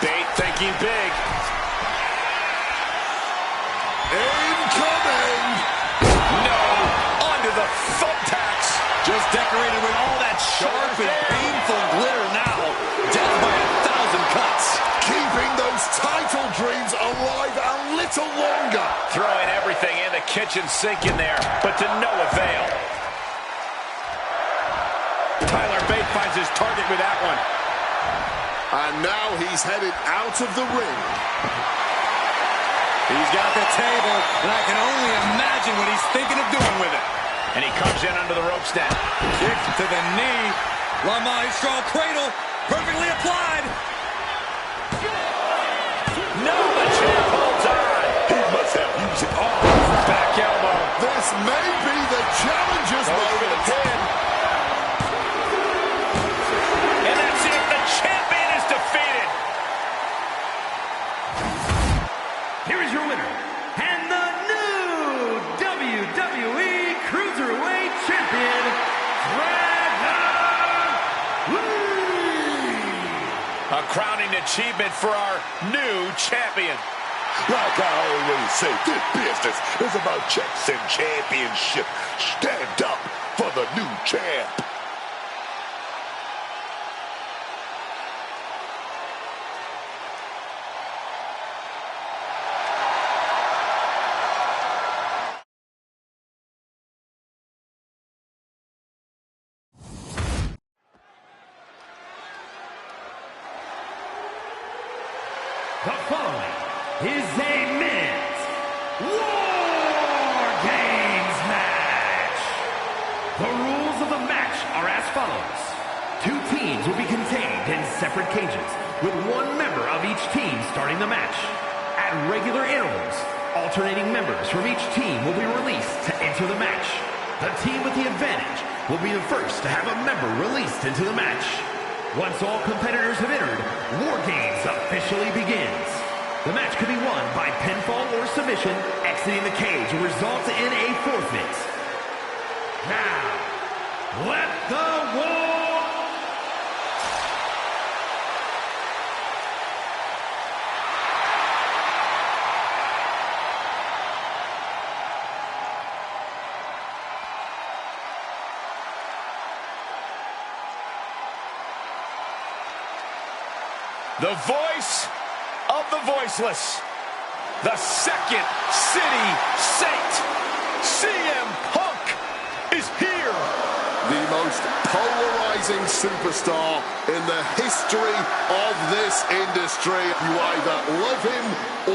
Bate thinking big. Incoming! No, onto the thumbtacks. Just decorated with all that sharp and painful glitter now. Death by 1,000 cuts. Keeping those title dreams alive a little longer. Throwing everything in the kitchen sink in there, but to no avail. Tyler Bate finds his target with that one. And now he's headed out of the ring. He's got the table, and I can only imagine what he's thinking of doing with it. And he comes in under the ropes now. Kick to the knee. La Maestro cradle, perfectly applied. No, the champ holds on. He must have music on. Back elbow. This may be the challenger's moment. And that's it. The champion is defeated. Here is your winner, and the new WWE Cruiserweight Champion, A crowning achievement for our new champion. Like I always say, this business is about checks and championship. Stand up for the new champ. The following is a men's War Games match. The rules of the match are as follows. Two teams will be contained in separate cages, with one member of each team starting the match. At regular intervals, alternating members from each team will be released to enter the match. The team with the advantage will be the first to have a member released into the match. Once all competitors have entered, War Games officially begins. The match could be won by pinfall or submission. Exiting the cage will result in a forfeit. Now, let the war... The voice of the voiceless. The second city saint. CM Punk is here. The most polarizing superstar in the history of this industry. You either love him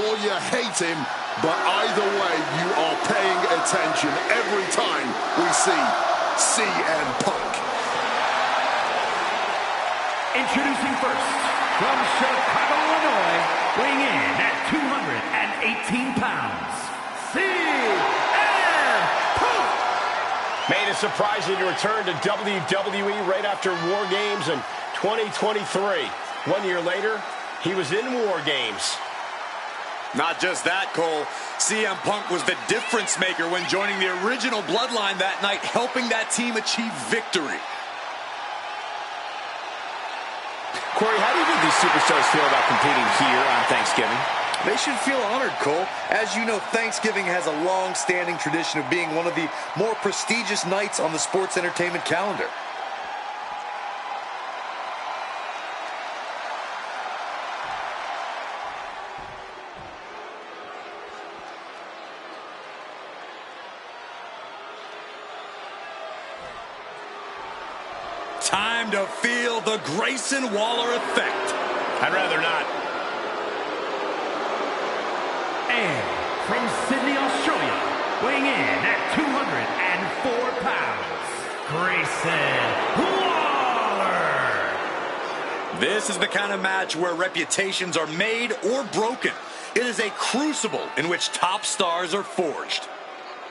or you hate him, but either way, you are paying attention every time we see CM Punk. Introducing first, from Chicago, Illinois, weighing in at 218 pounds, CM Punk! Made a surprising return to WWE right after War Games in 2023. 1 year later, he was in War Games. Not just that, Cole. CM Punk was the difference maker when joining the original Bloodline that night, helping that team achieve victory. Corey, how do you think these superstars feel about competing here on Thanksgiving? They should feel honored, Cole. As you know, Thanksgiving has a long-standing tradition of being one of the more prestigious nights on the sports entertainment calendar. Time to feel the Grayson Waller effect. I'd rather not. And from Sydney, Australia, weighing in at 204 pounds, Grayson Waller. This is the kind of match where reputations are made or broken. It is a crucible in which top stars are forged.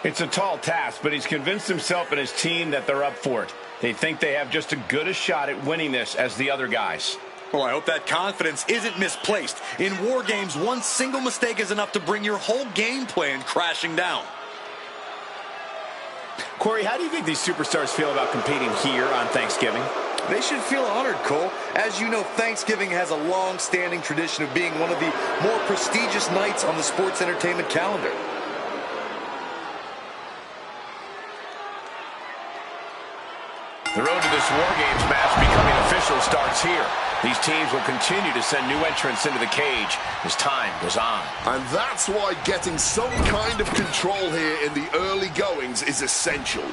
It's a tall task, but he's convinced himself and his team that they're up for it. They think they have just as good a shot at winning this as the other guys. Well, I hope that confidence isn't misplaced. In war games, one single mistake is enough to bring your whole game plan crashing down. Corey, how do you think these superstars feel about competing here on Thanksgiving? They should feel honored, Cole. As you know, Thanksgiving has a long-standing tradition of being one of the more prestigious nights on the sports entertainment calendar. The road to this War Games match becoming official starts here. These teams will continue to send new entrants into the cage as time goes on. And that's why getting some kind of control here in the early goings is essential.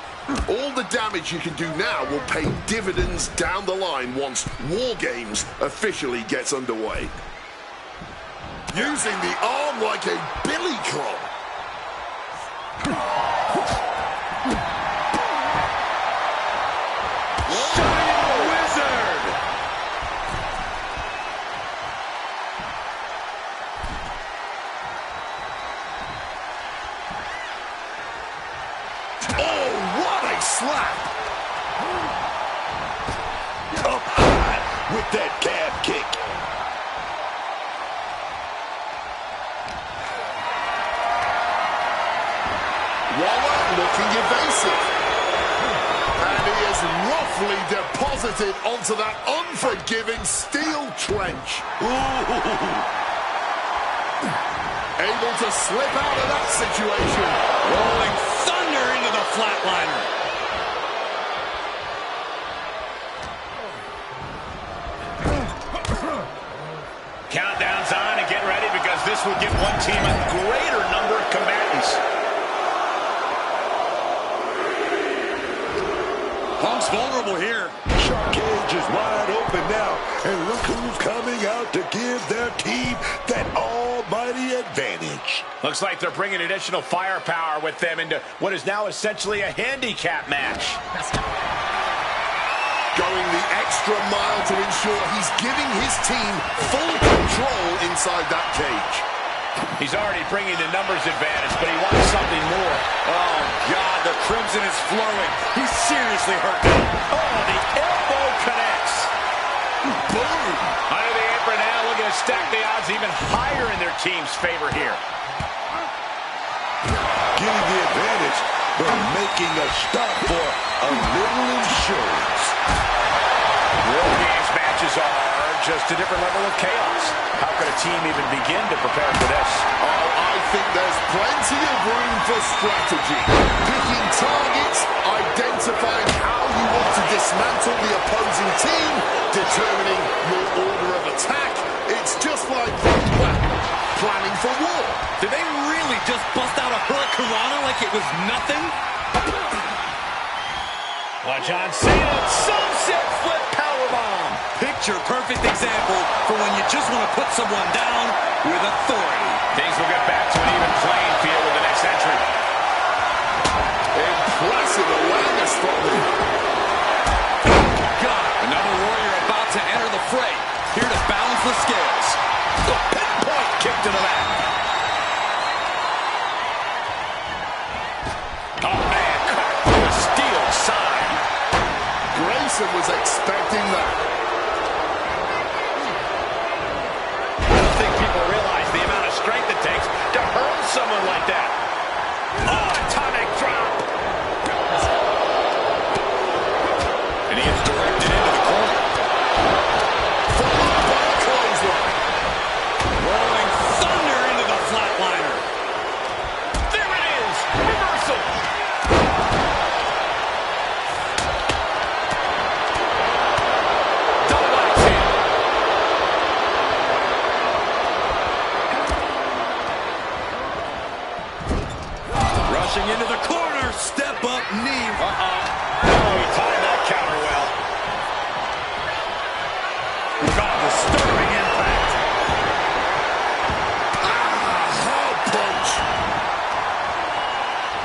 All the damage you can do now will pay dividends down the line once War Games officially gets underway. Using the arm like a billy club. Slap. Up high with that calf kick. Waller looking evasive. And he is roughly deposited onto that unforgiving steel trench. Able to slip out of that situation. Rolling thunder into the flatliner. Countdown's on and get ready because this will give one team a greater number of combatants. Punk's vulnerable here. Shark Cage is wide open now, and look who's coming out to give their team that almighty advantage. Looks like they're bringing additional firepower with them into what is now essentially a handicap match. Going the extra mile to ensure he's giving his team full control inside that cage. He's already bringing the numbers advantage, but he wants something more. Oh, God, the crimson is flowing. He's seriously hurt. Oh, the elbow connects. Boom! Under the apron now, looking to stack the odds even higher in their team's favor here. Getting the advantage, but making a stop for a little insurance. War Games matches are just a different level of chaos. How could a team even begin to prepare for this? Oh, I think there's plenty of room for strategy. Picking targets, identifying how you want to dismantle the opposing team, determining your order of attack. It's just like, well, planning for war. Did they really just bust out a hurricanrana like it was nothing? Watch on Cena, sunset flip powerbomb. Picture perfect example for when you just want to put someone down with authority. Things will get back to an even playing field with the next entry. Impressive awareness from him. God, another warrior about to enter the fray. Here to balance the scales. The pinpoint kick to the mat. Oh, man, caught with a steel sign. Grayson was expecting that. I don't think people realize the amount of strength it takes to hurl someone like that. Oh, atomic drop. And he is directed into the corner. Followed by a clothesline. Rolling thunder into the flatliner. There it is. Reversal. Double axe handle. Rushing into the corner. Step up knee. Oh, he timed that counter well. God, disturbing impact. Hard punch.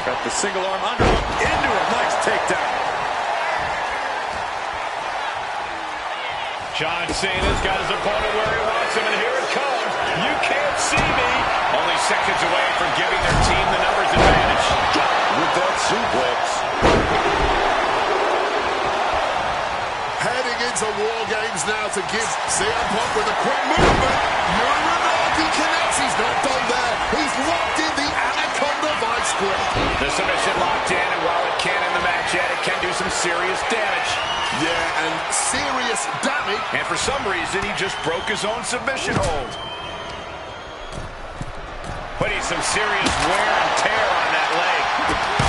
Got the single arm underhook into a nice takedown. John Cena's got his opponent where he wants him, and here it comes. You can't see me. Only seconds away from giving their team the numbers advantage. With that suplex. Heading into War Games now to give CM Punk with a quick movement. He connects. He's not done there. He's locked in the Anaconda Vice Grip. The submission locked in, and while it can't end the match yet, it can do some serious damage. Yeah, and serious damage. And for some reason, he just broke his own submission hold. Putting some serious wear and tear on that leg.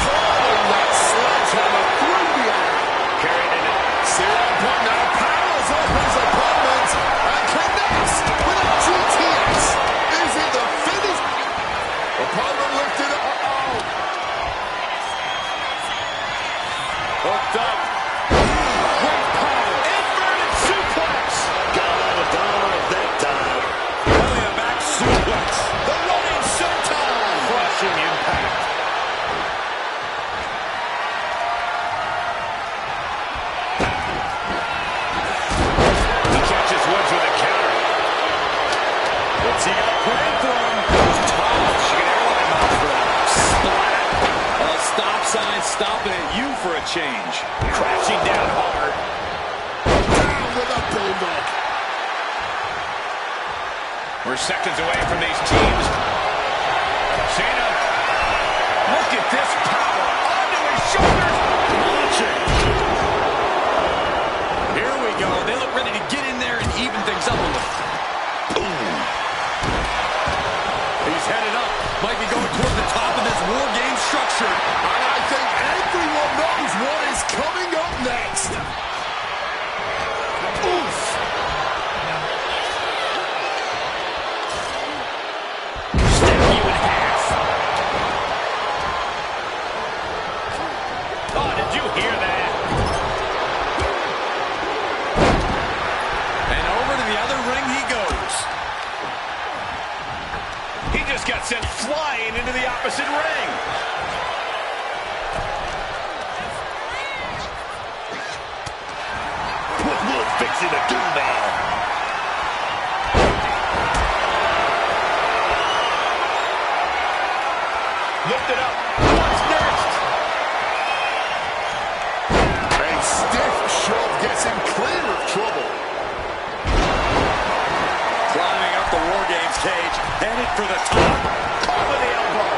Hurling that sledgehammer through the air. Carried it in. CM Punk now powers up his opponent and connects with a GTS. Is it the finish? Opponent lifted up. Hooked up. Great power. Inverted suplex. Got out of dodge that time. Belly to back suplex. The running senton. Crushing impact. He catches Woods with a counter. What's he got planned for him? Touch. You can airline miles for that. Splat. A stop sign stopping at you for a change. Crashing down hard. Down with a bulldog. We're seconds away from these teams. Cena. Look at this power. Onto his shoulders. Launching. Here we go. They look ready to get in there and even things up a little. Boom. He's headed up. Might be going toward the top of this War Game structure. And I think everyone knows what is coming up next. Oof. Step you in half. Oh, did you hear that? And over to the other ring he goes. He just got sent flying into the opposite ring. What Wood fixing to do now? Lift it up. What's next? A stiff shove gets him clear of trouble. Climbing up the War Games cage. Headed for the top. Caught with the elbow.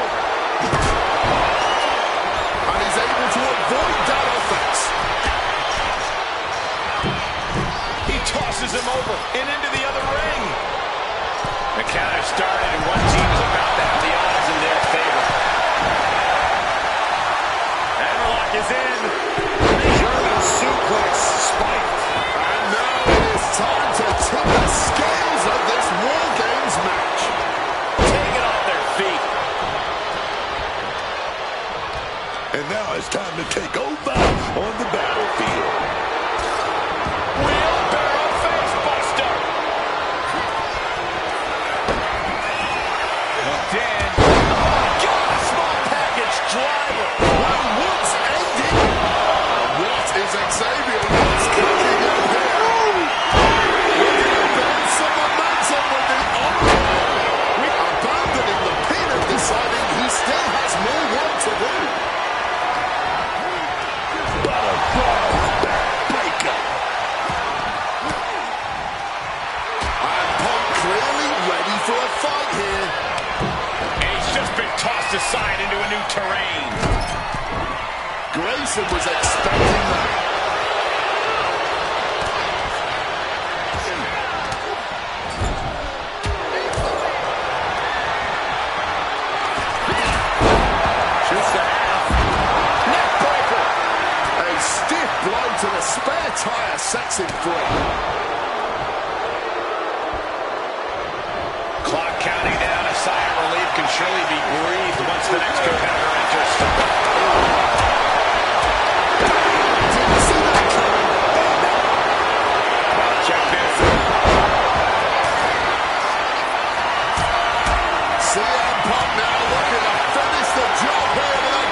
And he's able to avoid that offense. He tosses him over and into the other ring. The counter started, and one team is about to have the odds in their favor. Hammerlock is in. German suplex spiked. And now it is time to tip the scales of this War Games match. Take it off their feet. And now it's time to take over on the battlefield. Wheelbarrow facebuster. Hooked in. Oh my God! Small package driver. When Woods ended. What is Xavier Woods cooking up here? Looking to build some momentum with the honor. Abandoning the pin and deciding he still has more work to do. Backbreaker. And Punk clearly ready for a fight here. And he's just been tossed aside into a new terrain. Grayson was expecting that. Shoots the half. Neckbreaker. A stiff blow to the spare tire sets him free. Clock counting down. A sigh of relief can surely be breathed once the next competitor enters. Didn't see that coming. Check this. CM Punk now looking to finish the job here with a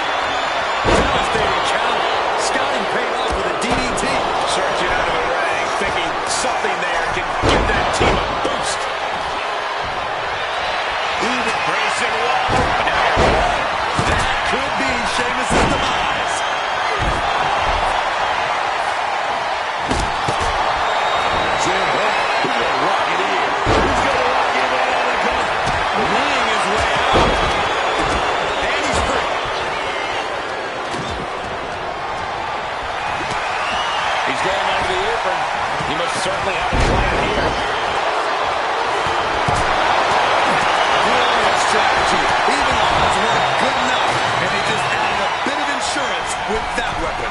Devastating counter. Scotty paid off with a DDT. Surging out of the ring, thinking something there could be Sheamus' demise. He's going to rock it in. He's going to rock it in. And comes Running his way out. And he's free. He's going under the apron. He must certainly have a plan here. Brilliant strategy. Even the odds weren't good enough, and they just added a bit of insurance with that weapon.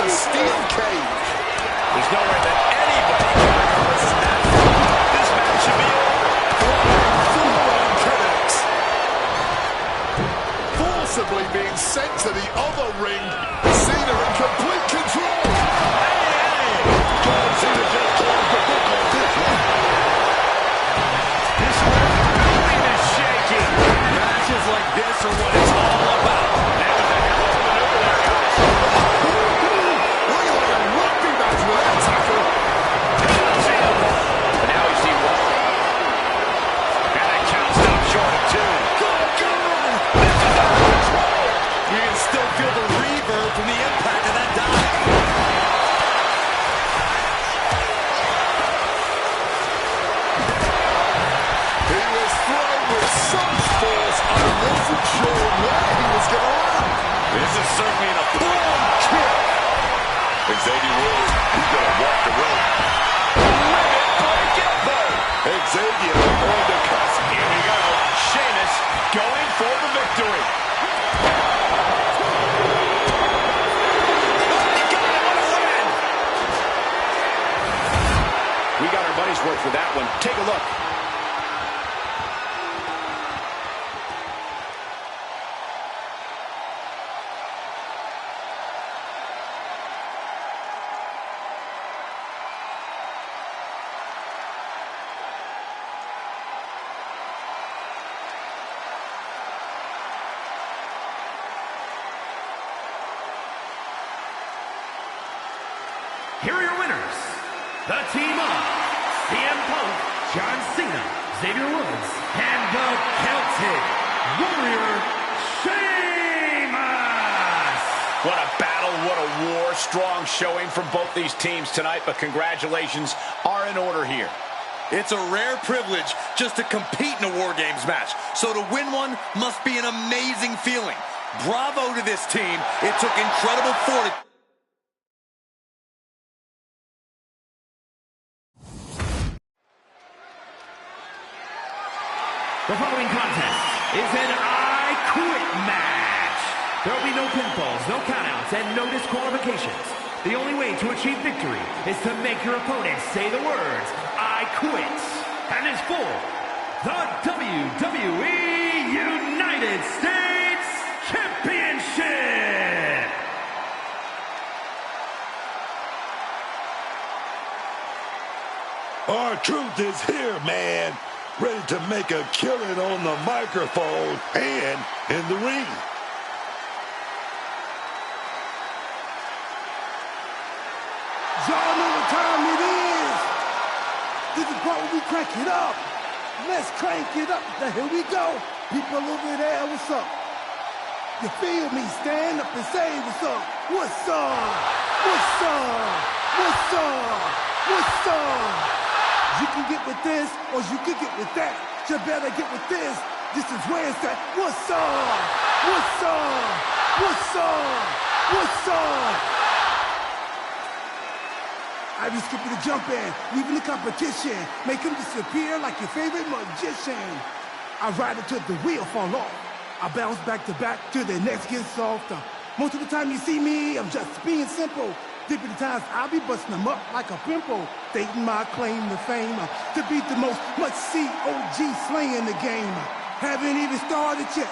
Steel cage. There's no way that anybody can recover from that. This match should be over. Forearm connects. Forcibly being sent to the other ring. Cena in complete control. John Cena just closed the book on this one. This building is shaking. Matches like this are what it's all about. That was a hell of a maneuver there, guys. But now we see why. And that count stopped short of 2. That's another control. You can still feel the reverb from the impact of that dive. He was thrown with such force, I wasn't sure where he was going to land. This is certainly an boom kick. Xavier Woods, he's going to walk the rope. Xavier on the cusp. Here we go. Sheamus going for the victory. We got our money's worth for that one. Take a look. Here are your winners. The team of CM Punk, John Cena, Xavier Woods, and the Celtic Warrior, Sheamus! What a battle, what a war. Strong showing from both these teams tonight, but congratulations are in order here. It's a rare privilege just to compete in a War Games match. So to win one must be an amazing feeling. Bravo to this team. It took incredible fortitude. The following contest is an I Quit match. There will be no pinfalls, no countouts, and no disqualifications. The only way to achieve victory is to make your opponent say the words, I quit. And it's for the WWE United States Championship. R-Truth is here, man. Ready to make a killing on the microphone and in the ring. Y'all know what time it is. This is part where we crank it up. Let's crank it up. Now here we go. People over there, what's up? You feel me? Stand up and say what's up. What's up? What's up? What's up? What's up? You can get with this, or you can get with that. You better get with this. This is where it's at. What's up? What's up? What's up? What's up? I be skipping the jump in, leaving the competition, make them disappear like your favorite magician. I ride until the wheel fall off. I bounce back to back till the next gets softer. Most of the time you see me, I'm just being simple. Different times I'll be busting them up like a pimple, stating my claim to fame, to be the most must-see OG slaying the game. haven't even started yet.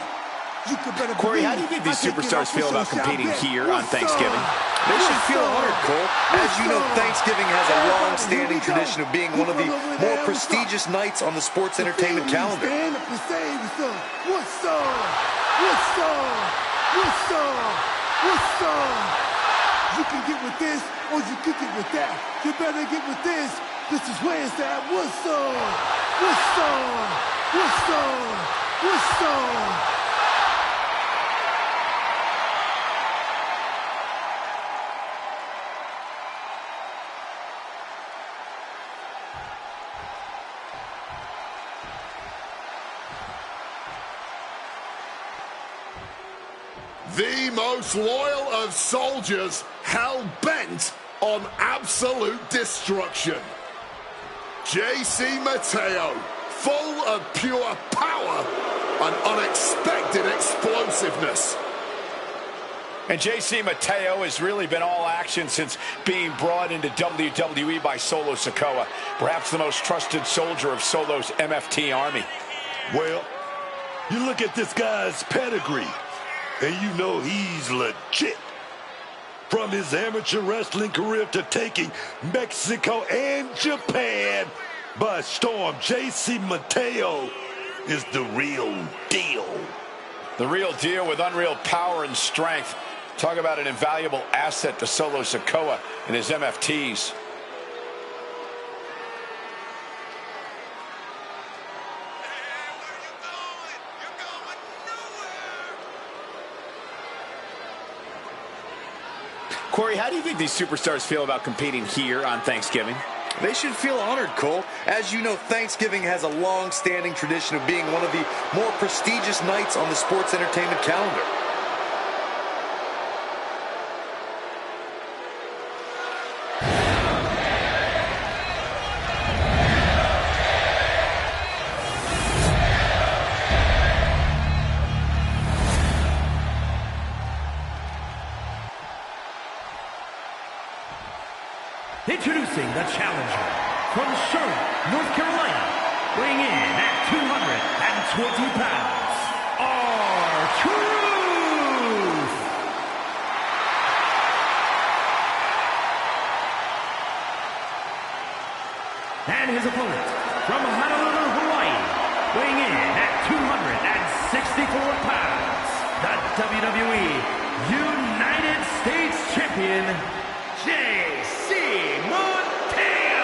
You could better Corey, how do you think these superstars feel about competing here on Thanksgiving? They should feel honored, Cole. As you know, Thanksgiving has a long-standing tradition of being one of the more prestigious nights on the sports entertainment calendar. Stand up and say what's up? What's up? What's up? What's up? You can get with this or you can get with that. You better get with this. This is Wednesday. What's up? What's up? What's up? What's up? The most loyal of soldiers, hell-bent on absolute destruction. JC Mateo, full of pure power and unexpected explosiveness. And JC Mateo has really been all action since being brought into WWE by Solo Sikoa, perhaps the most trusted soldier of Solo's MFT army. Well, you look at this guy's pedigree, and you know he's legit. From his amateur wrestling career to taking Mexico and Japan by storm, JC Mateo is the real deal. The real deal with unreal power and strength. Talk about an invaluable asset to Solo Sikoa and his MFTs. Corey, how do you think these superstars feel about competing here on Thanksgiving? They should feel honored, Cole. As you know, Thanksgiving has a long-standing tradition of being one of the more prestigious nights on the sports entertainment calendar. Introducing the challenger from Charlotte, North Carolina, weighing in at 220 pounds, R-Truth. And his opponent from Honolulu, Hawaii, weighing in at 264 pounds, the WWE United States Champion, JC Mateo!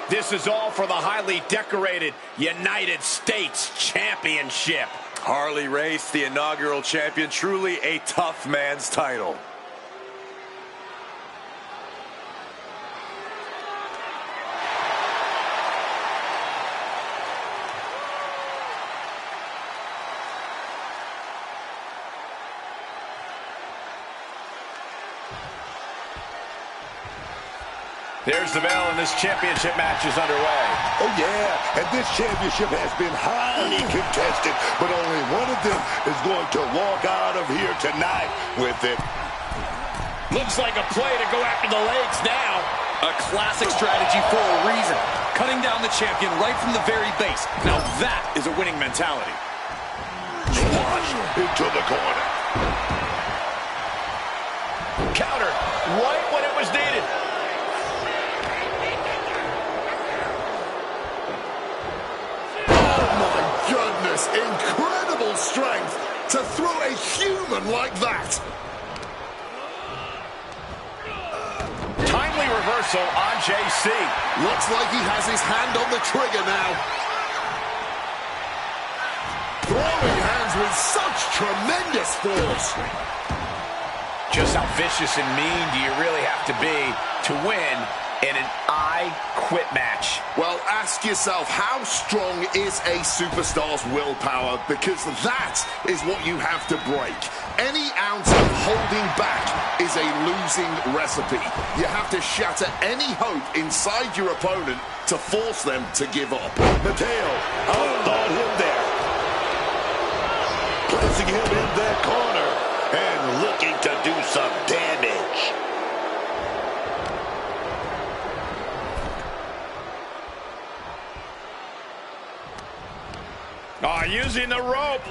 This is all for the highly decorated United States Championship. Harley Race, the inaugural champion, truly a tough man's title. There's the bell, and this championship match is underway. Oh, yeah, and this championship has been highly contested, but only one of them is going to walk out of here tonight with it. Looks like a play to go after the legs now. A classic strategy for a reason. Cutting down the champion right from the very base. Now that is a winning mentality. Squash into the corner. Counter right when it was needed. Incredible strength to throw a human like that. Timely reversal on JC. Looks like he has his hand on the trigger now. Throwing hands with such tremendous force. Just how vicious and mean do you really have to be to win in an I Quit match? Well, ask yourself, how strong is a superstar's willpower? Because that is what you have to break. Any ounce of holding back is a losing recipe. You have to shatter any hope inside your opponent to force them to give up. Mateo outthought him there. Placing him in that corner and looking to do some damage. Using the rope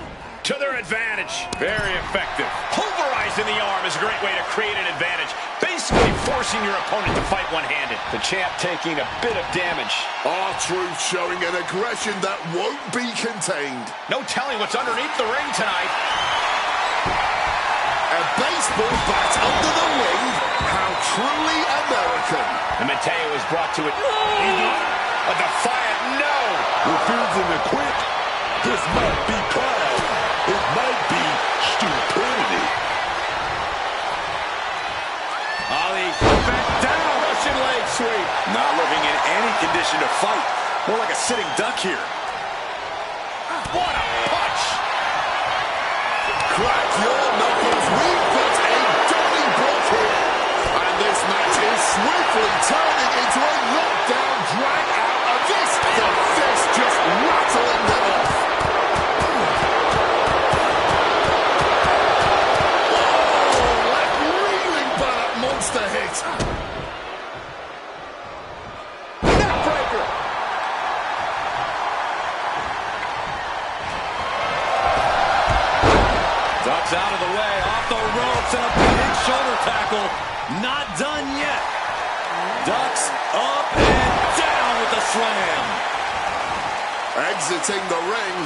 to their advantage. Very effective. Pulverizing the arm is a great way to create an advantage. Basically forcing your opponent to fight one-handed. The champ taking a bit of damage. R-Truth showing an aggression that won't be contained. No telling what's underneath the ring tonight. A baseball bat under the ring. How truly American. And Mateo is brought to it. A defiant no. Refusing to quit. This might be pride. It might be stupidity. Ali back down. Russian leg sweep. Not looking in any condition to fight. More like a sitting duck here. What a punch. Crack your knuckles. We've got a Donnybrook here. And this match is swiftly turning into a knockdown drag out of this. The fist just rattling them off. Monster hit. Neckbreaker. Ducks out of the way, off the ropes, and a big shoulder tackle. Not done yet. Ducks up and down with the slam. Exiting the ring.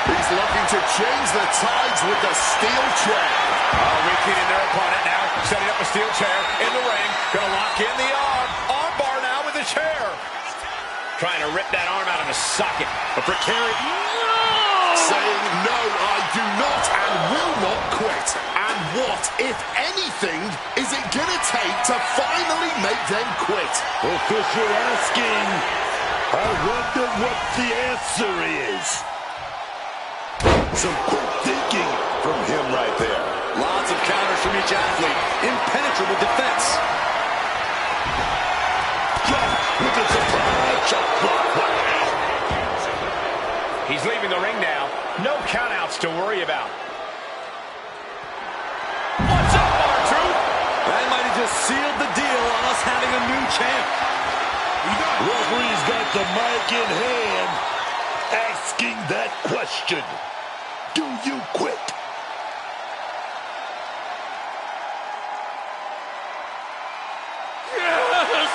He's looking to change the tides with the steel chair. Weakening their opponent now. Setting up a steel chair in the ring. Gonna lock in the arm. Arm bar now with the chair. Trying to rip that arm out of the socket. A precarious. No! Saying, no, I do not and will not quit. And what, if anything, is it gonna take to finally make them quit? Official asking. I wonder what the answer is. Some quick thinking from him right there. Lots of counters from each athlete. Impenetrable defense. With a surprise shot block. He's leaving the ring now. No countouts to worry about. What's up, R-Truth? That might have just sealed the deal on us having a new champ. Referee's got the mic in hand, asking that question. Do you quit? Yes!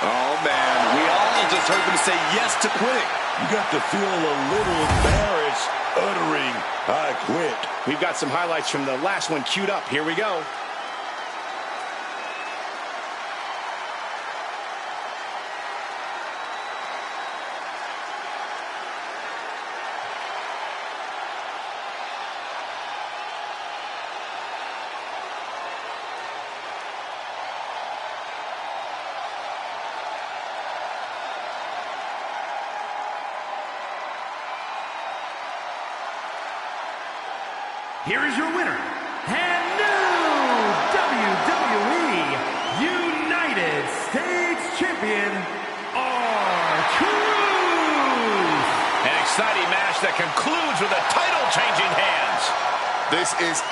Oh, man. We all just heard them say yes to quitting. You got to feel a little embarrassed uttering, I quit. We've got some highlights from the last one queued up. Here we go. Here is your winner, and new WWE United States Champion, R-Truth. An exciting match that concludes with a title-changing hands. This is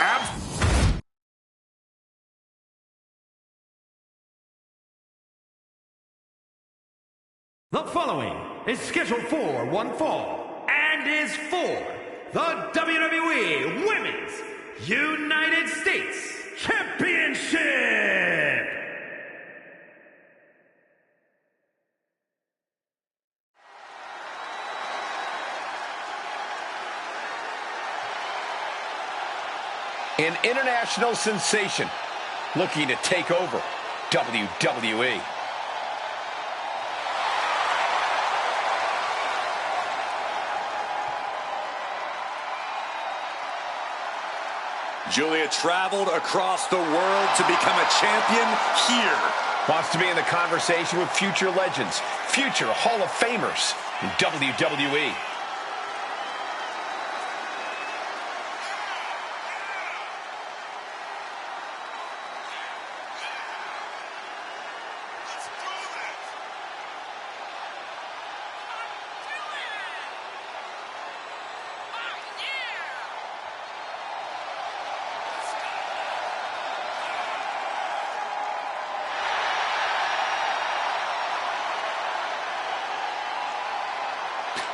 The following is scheduled for one fall and is for the WWE Women's United States Championship. An international sensation looking to take over WWE. Julia traveled across the world to become a champion here. Wants to be in the conversation with future legends, future Hall of Famers in WWE.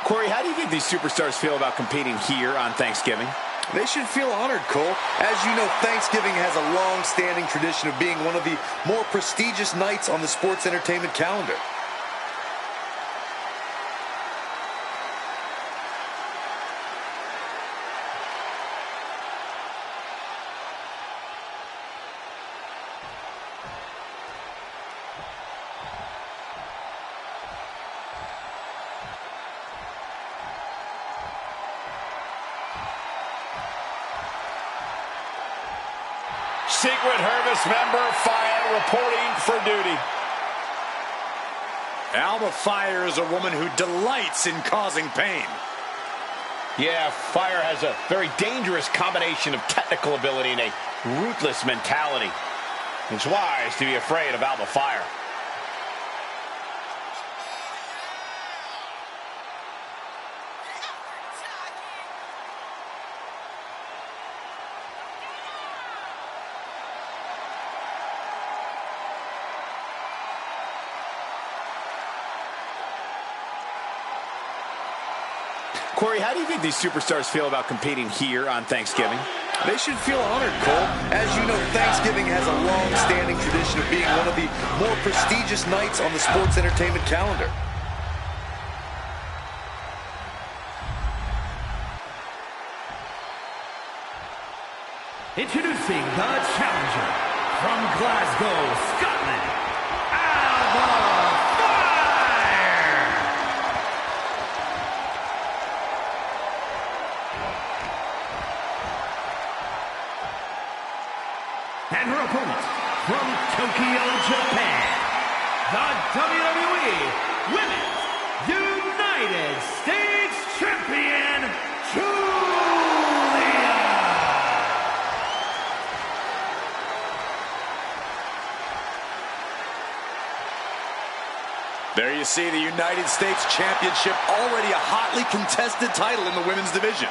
Corey, how do you think these superstars feel about competing here on Thanksgiving? They should feel honored, Cole. As you know, Thanksgiving has a long-standing tradition of being one of the more prestigious nights on the sports entertainment calendar. Secret Service member Fire reporting for duty. Alba Fire is a woman who delights in causing pain. Yeah, Fire has a very dangerous combination of technical ability and a ruthless mentality. It's wise to be afraid of Alba Fire. Corey, how do you think these superstars feel about competing here on Thanksgiving? They should feel honored, Cole. As you know, Thanksgiving has a long-standing tradition of being one of the more prestigious nights on the sports entertainment calendar. Introducing the challenger from Glasgow, Scotland, Alba Fire! And her opponent from Tokyo, Japan, the WWE Women's United States Champion, Julia! There you see the United States Championship, already a hotly contested title in the women's division.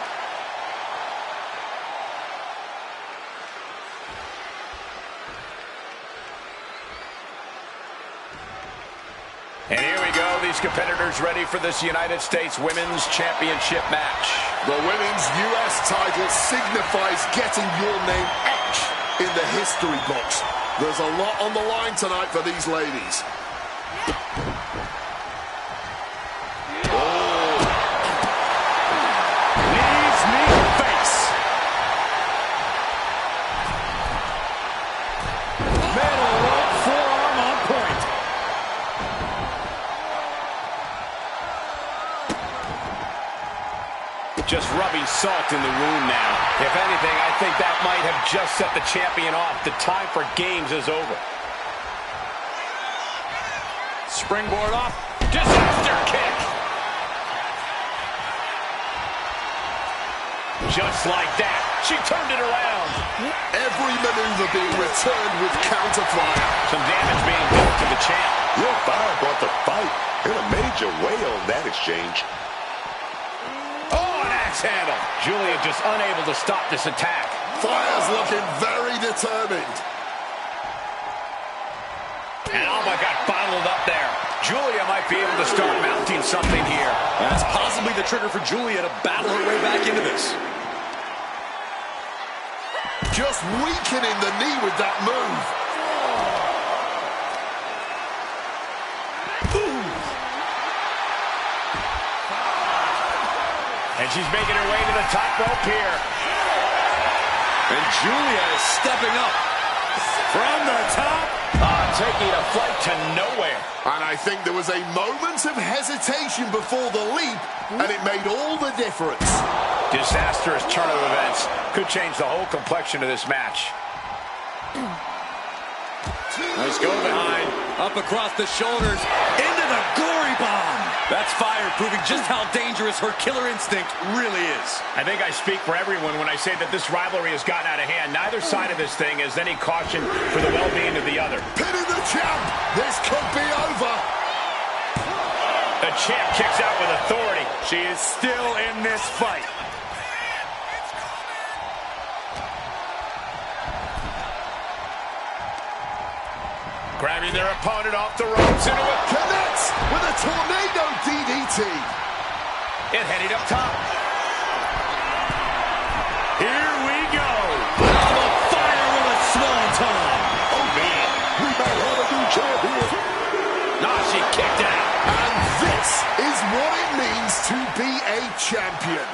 And here we go, these competitors ready for this United States Women's Championship match. The women's U.S. title signifies getting your name etched in the history books. There's a lot on the line tonight for these ladies. Knees, knee, face. Middle rope forearm on point. Just rubbing salt in the wound now. If anything, I think that might have just set the champion off. The time for games is over. Springboard off. Disaster kick. Just like that, she turned it around. Every maneuver being returned with counter fire. Some damage being done to the champ. Your Fire brought the fight in a major way on that exchange. Oh, an axe handle. Julia just unable to stop this attack. Fire's looking very determined. And Alba got bottled up there. Julia might be able to start mounting something here. That's possibly the trigger for Julia to battle her way back into this. Just weakening the knee with that move. And she's making her way to the top rope here. And Julia is stepping up from the top. Taking a flight to nowhere. And I think there was a moment of hesitation before the leap, and it made all the difference. Disastrous turn of events could change the whole complexion of this match. Nice go behind. Up across the shoulders. Into the gory bomb. That's Fire proving just how dangerous her killer instinct really is. I think I speak for everyone when I say that this rivalry has gotten out of hand. Neither side of this thing has any caution for the well-being of the other. Pinning the champ. This could be over. The champ kicks out with authority. She is still in this fight. Grabbing their opponent off the ropes into a Connects with a tornado DDT. and heading up top. Here we go. On the fire with a swanton. Oh, man, we might have a new champion. Nah, she kicked out. And this is what it means to be a champion.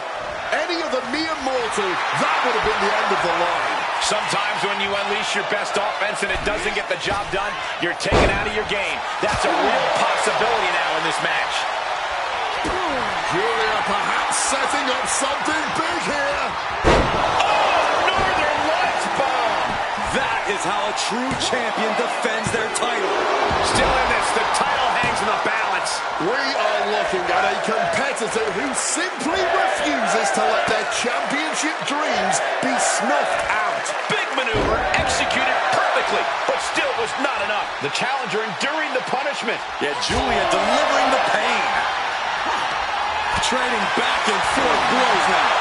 Any other mere mortal, that would have been the end of the line. Sometimes when you unleash your best offense and it doesn't get the job done, you're taken out of your game. That's a real possibility now in this match. Julia perhaps setting up something big here. Oh, Northern Lights bomb! That is how a true champion defends their title. Still in this, the title hangs in the balance. We are looking at a competitor who simply refuses to let their championship dreams be snuffed out. Big maneuver, executed perfectly, but still was not enough. The challenger enduring the punishment. Yeah, Julia delivering the pain. Trading back and forth blows now.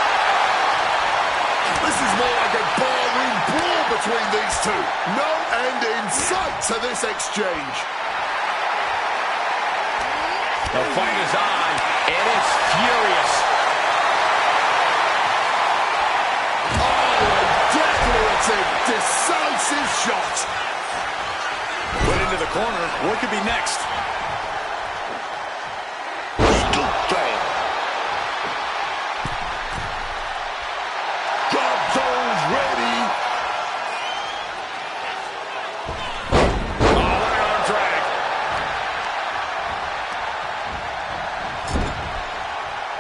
This is more like a barroom brawl between these two. No end in sight to this exchange. The fight is on, and it's furious. Oh, a declarative, decisive shot. Put into the corner. What could be next? Scoop down. Drop zones ready. Oh, what an arm drag.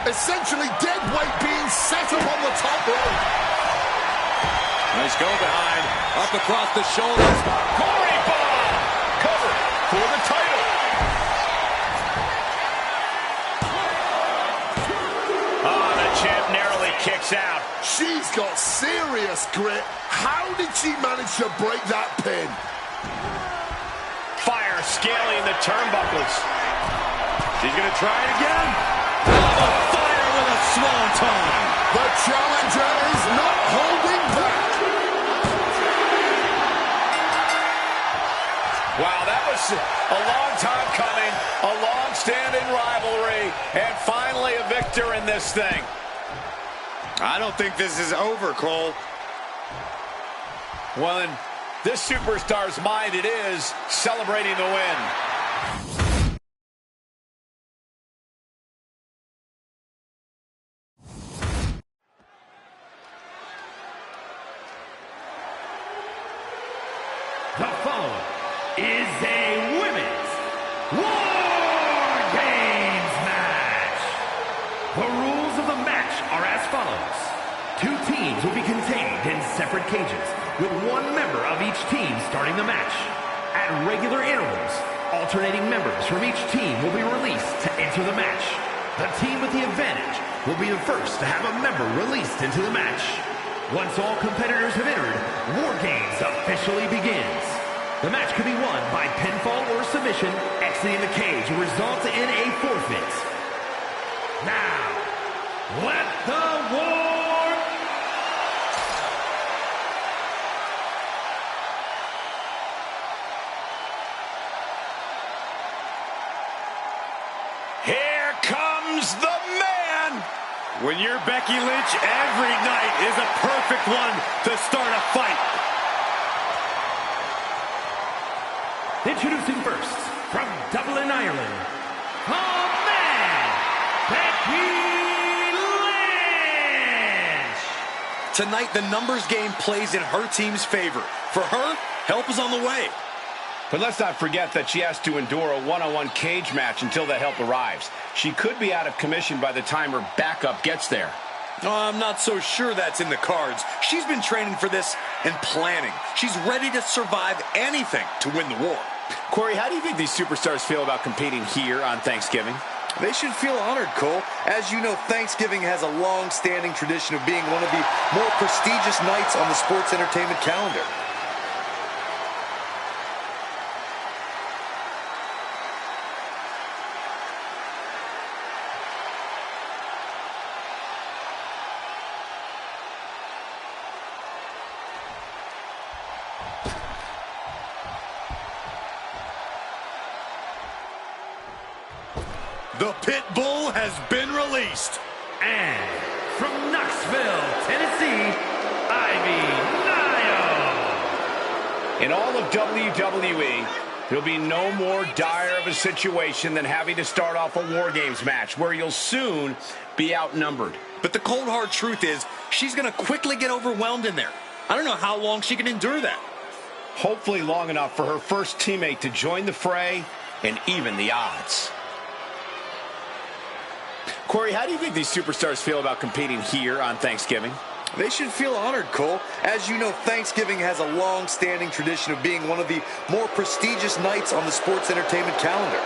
Essentially dead weight being set up on the top rope. Nice go behind. Up across the shoulders. Corey bomb! Cover for the title. Oh, the champ narrowly kicks out. She's got serious grit. How did she manage to break that pin? Fire scaling the turnbuckles. She's going to try it again. Oh, fire with a swanton. The challenger is not holding back. Wow, that was a long time coming, a long-standing rivalry, and finally a victor in this thing. I don't think this is over, Cole. Well, in this superstar's mind, it is celebrating the win. The following is a women's War Games match. The rules of the match are as follows. 2 teams will be contained in separate cages, with 1 member of each team starting the match. At regular intervals, alternating members from each team will be released to enter the match. The team with the advantage will be the first to have a member released into the match. Once all competitors have entered, War Games officially begins. The match could be won by pinfall or submission. Exiting the cage will result in a forfeit. Now, let the war... Here comes the man! When you're Becky Lynch, every night is a perfect one to start a fight. Introducing first, from Dublin, Ireland, the man, Becky Lynch. Tonight, the numbers game plays in her team's favor. For her, help is on the way. But let's not forget that she has to endure a one-on-one cage match until that help arrives. She could be out of commission by the time her backup gets there. I'm not so sure that's in the cards. She's been training for this and planning. She's ready to survive anything to win the war. Corey, how do you think these superstars feel about competing here on Thanksgiving? They should feel honored, Cole. As you know, Thanksgiving has a long-standing tradition of being one of the more prestigious nights on the sports entertainment calendar. The pit bull has been released. And from Knoxville, Tennessee, Ivy Nile. In all of WWE, there'll be no more dire of a situation than having to start off a War Games match where you'll soon be outnumbered. But the cold hard truth is, she's going to quickly get overwhelmed in there. I don't know how long she can endure that. Hopefully long enough for her first teammate to join the fray and even the odds. Corey, how do you think these superstars feel about competing here on Thanksgiving? They should feel honored, Cole. As you know, Thanksgiving has a long-standing tradition of being one of the more prestigious nights on the sports entertainment calendar.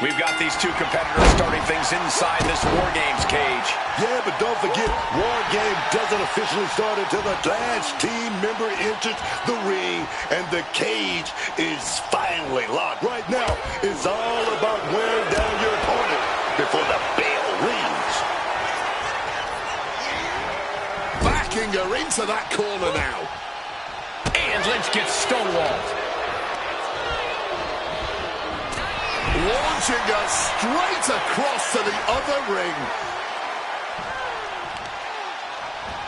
We've got these two competitors starting things inside this War Games cage. Yeah, but don't forget, War Game doesn't officially start until the last team member enters the ring and the cage is finally locked. Right now, it's all about wearing down your opponent before the bell rings. Backing her into that corner now. And Lynch gets stonewalled. Launching us straight across to the other ring.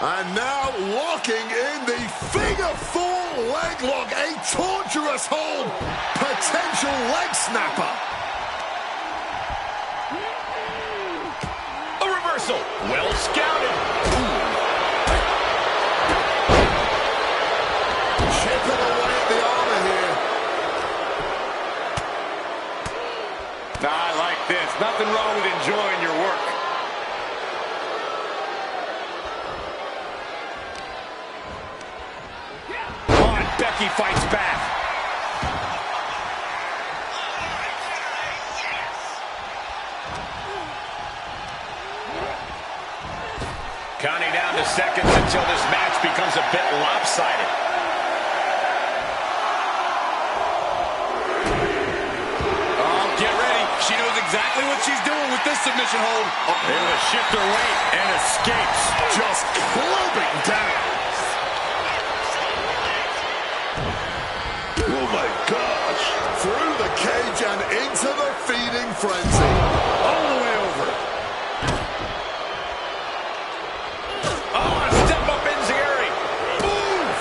And now locking in the figure four leg lock. A torturous hold. Potential leg snapper. A reversal. Well scouted. Chipping away at the armor here. I like this. Nothing wrong with enjoying your work. On, Becky fights back. Counting down to seconds until this match becomes a bit lopsided. She knows exactly what she's doing with this submission hold. Able to shift her weight and escapes. Just clubbing down. Oh my gosh. Through the cage and into the feeding frenzy. All the way over. Oh, a step up enziguri. Oof.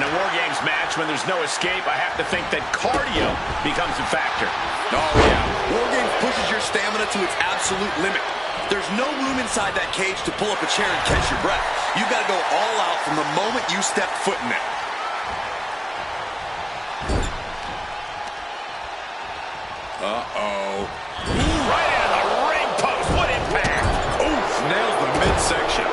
In a War Games match, when there's no escape, I have to think that cardio becomes a factor. Oh, yeah. War Games pushes your stamina to its absolute limit. There's no room inside that cage to pull up a chair and catch your breath. You've got to go all out from the moment you step foot in there. Uh-oh. Right into the ring post. What impact. Oof, nails the midsection.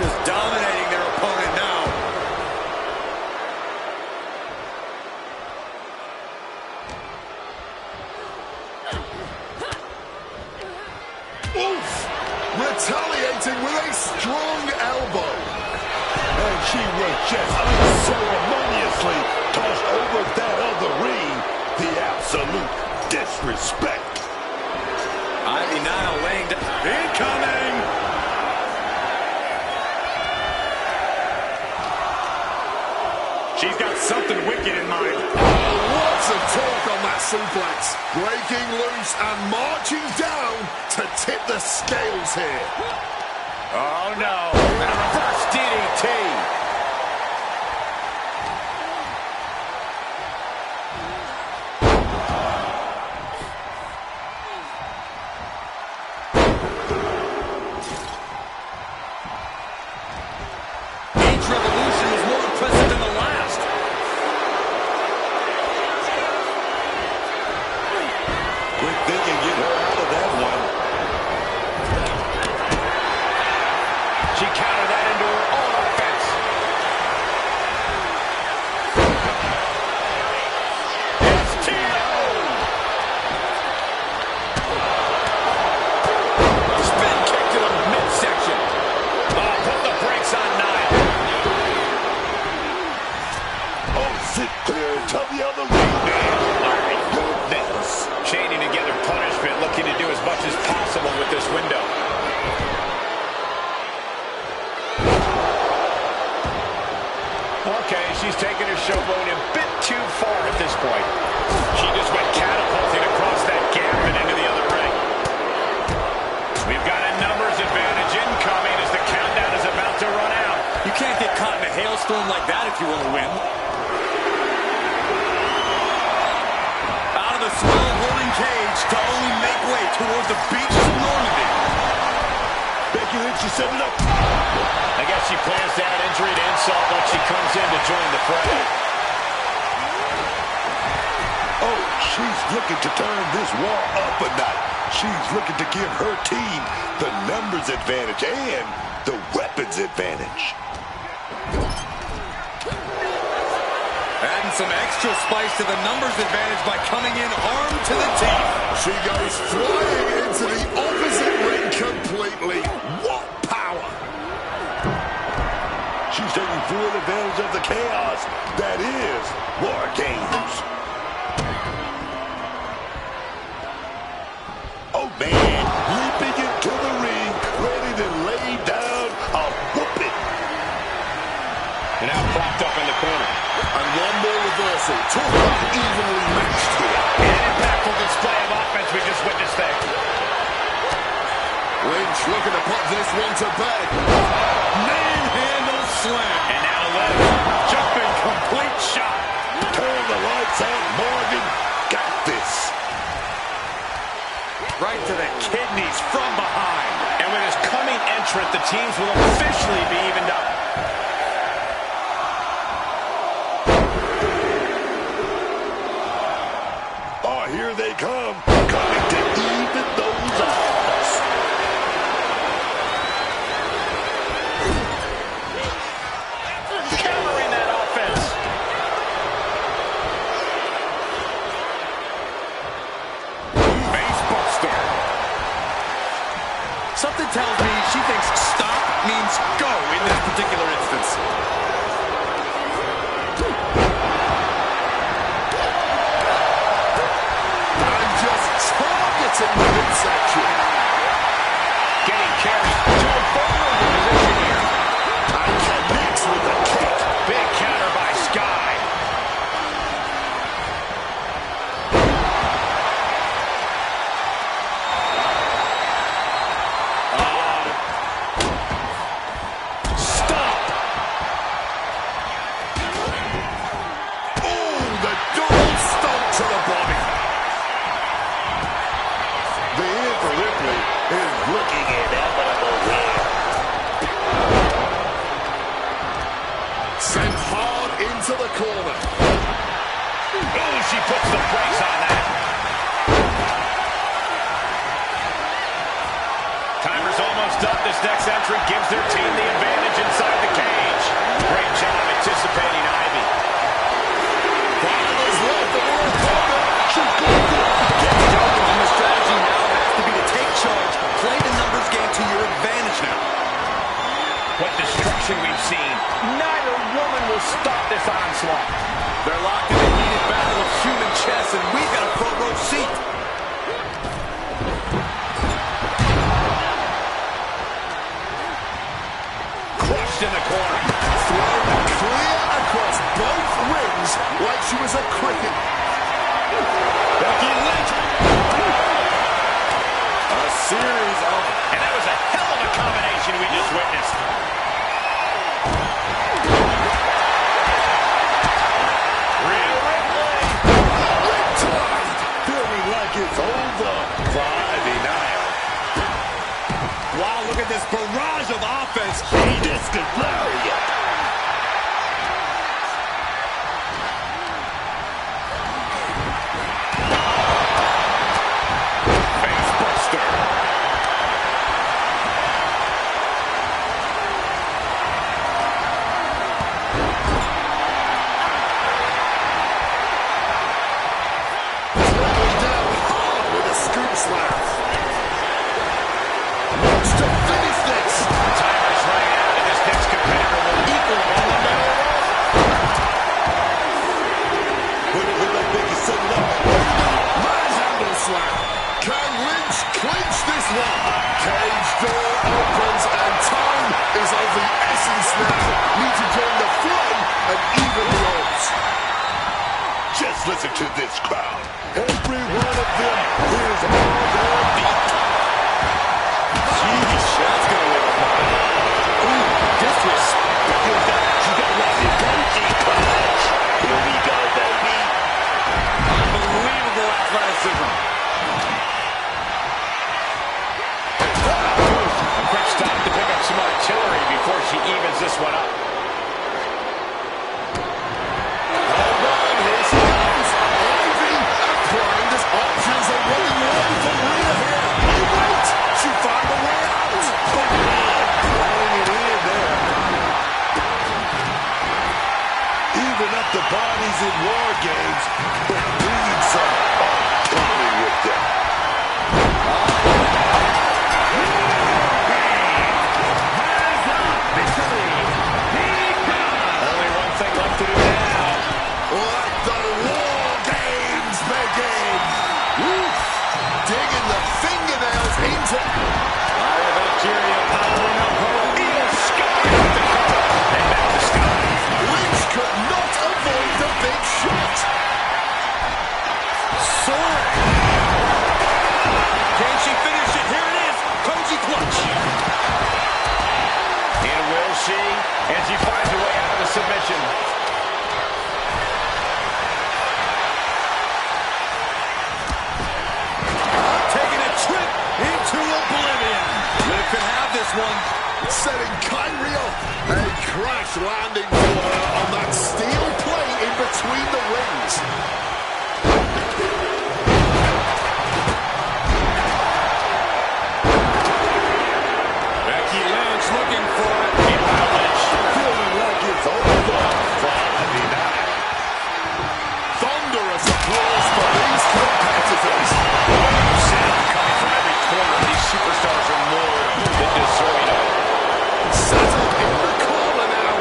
Just dominating their opponent now. Oof! Retaliating with a strong elbow. And she was just unceremoniously tossed over that other ring. The absolute disrespect. Ivy Nile laying down. Incoming! She's got something wicked in mind. Lots of torque on that suplex. Breaking loose and marching down to tip the scales here. Oh, no. And a reverse DDT. Each revolution was more impressive than the last. Quick thinking, get her out of that one. She countered that into her own offense. STO. Spin kick to the midsection. Oh, put the brakes on Nile. Oh, sit clear to the other ring, man. All right. Chaining together punishment, looking to do as much as possible with this window. Okay, she's taking her showboat a bit too far at this point. She just went catapulting across that gap and into the other ring. We've got a numbers advantage incoming as the countdown is about to run out. You can't get caught in a hailstorm like that if you want to win. Out of the small holding cage to only make way towards the beaches of Normandy. Becky Lynch is setting up. I guess she plans to add injury to insult when she comes in to join the fray. Oh, she's looking to turn this war up a notch. She's looking to give her team the numbers advantage and the weapons advantage. Adding some extra spice to the numbers advantage by coming in armed to the teeth. She goes flying into the opposite ring completely. What power! She's taking full advantage of the chaos that is War Games. Oh, man, leaping into the ring, ready to lay down a whooping. And now propped up in the corner. And one more reversal. Talk about evenly matched here. An impactful display of offense we just witnessed there. Lynch looking to put this one to bed. Manhandle slam. And now Lynch, jumping complete shot. Turn the lights out, Morgan. Got this. Right to the kidneys from behind. And with his coming entrant, the teams will officially be evened up. Oh, here they come. Coming to even those odds. Countering that offense. Facebuster. Something tells me she thinks stop means go in this particular instance. And just targeting the midsection. Getting carried to a vulnerable position here. And connects with the kick. Big counter by Sky. Stop. Oh, the double stomp to the body. The end for Ripley is looking inevitable here. Sent hard into the corner. Oh, she puts the brakes on that. Timer's almost up. This next entrant gives their team the advantage inside the cage. Great job anticipating Ivy. 5 is left. The world corner. She's going to Getting going on the strategy now has to be to take charge, play the numbers game to your advantage now. What destruction we've seen. Neither woman will stop this onslaught. They're locked in a heated battle of human chess, and we've got a front row seat. Crushed in the corner. thrown clear across both rings like she was a cricket. Becky Lynch. A series of... And that was a hell of a combination we just witnessed. Rhea Ripley. Riptide. Feeling like it's over for Ivy now. Wow, look at this barrage of offense. Discus lariat. Facebuster. Just listen to this crowd. Every one of them is on their feet. Sheesh, that's going to leave a mark. Ooh, disrespect. You got Robbie Benji, clutch. Here we go, baby. Unbelievable athleticism. A quick stop to pick up some artillery before she evens this one up. Options are running low for Rhea here. Oh, wait! She found a way out. Laying it in there. Even up the bodies in war games, but need some artillery with them. Only one thing left to do now. Let the war games begin. Woof. Digging the fingernails into... Maria Valkyria powering up her Eel Sky up the cover. And back to Sky. Lynch could not avoid the big shot. Soaring. Can she finish it? Here it is. Koji clutch. And will she? And she finds her way out of the submission. Taking a trip into oblivion. Liv can have this one. Setting Kyrie up. A crash landing for her on that steel plate in between the rings. Becky Lynch looking for it. Meanwhile, Lynch. Feeling like it's over for Ivy now. Thunderous applause for these competitors. Sound coming from every corner. These superstars are more than deserving of it. Settled in the corner now.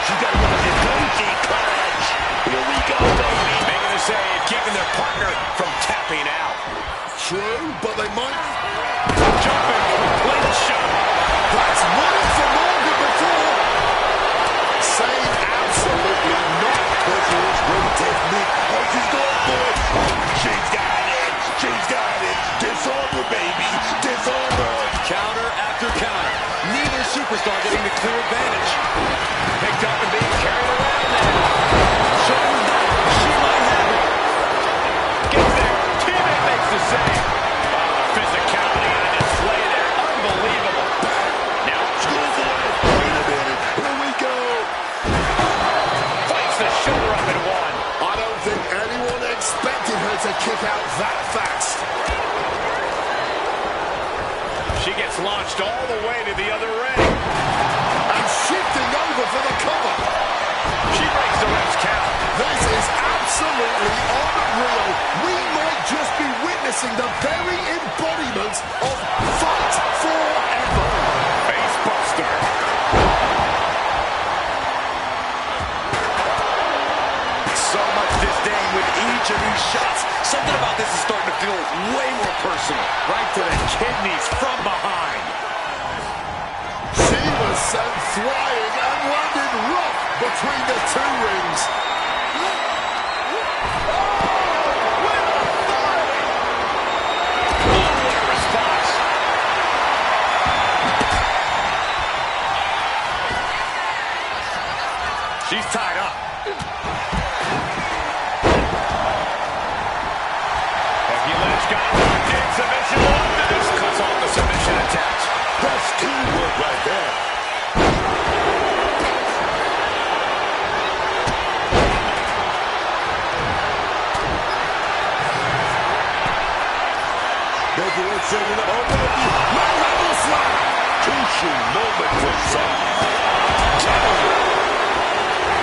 She got Robbie Benji, clutch. Here we go, baby. Making the save, keeping their partner from tapping out. True, but they might... Jumping, Lynch shot. That's money for Morgan before. Saying absolutely not. Pushes with technique. Oh, she's going for it. She's got it. She's got it. Disarm her, baby. Disarm her. Counter after counter. Neither superstar getting the clear advantage. Picked up and being carried around now. Shows that she might have it. Gets there. Teammate makes the save. Oh, the physicality on display there. Unbelievable. Now, Go for it. Wait a minute. Here we go. fights the shoulder up and one. I don't think anyone expected her to kick out that fast. She gets launched all the way to the other ring. And shifting over for the cover. She breaks the ref's count. This is absolutely unreal. We might just be witnessing the very embodiment of Fight Forever. Face buster. So much disdain with each of these shots. Something about this is starting to feel way more personal. Right to the kidneys from behind. She was sent flying and landed rough between the two rings. Oh, what a response. She's tied up. Becky Lynch got locked in. Submission locked in. This cuts off the submission attach. That's teamwork right there. Becky Lynch setting up. Oh, baby. Manhandle slap. Crucial moment for some.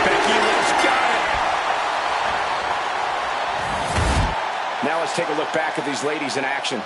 Becky Lynch got it. Now let's take a look back at these ladies in action.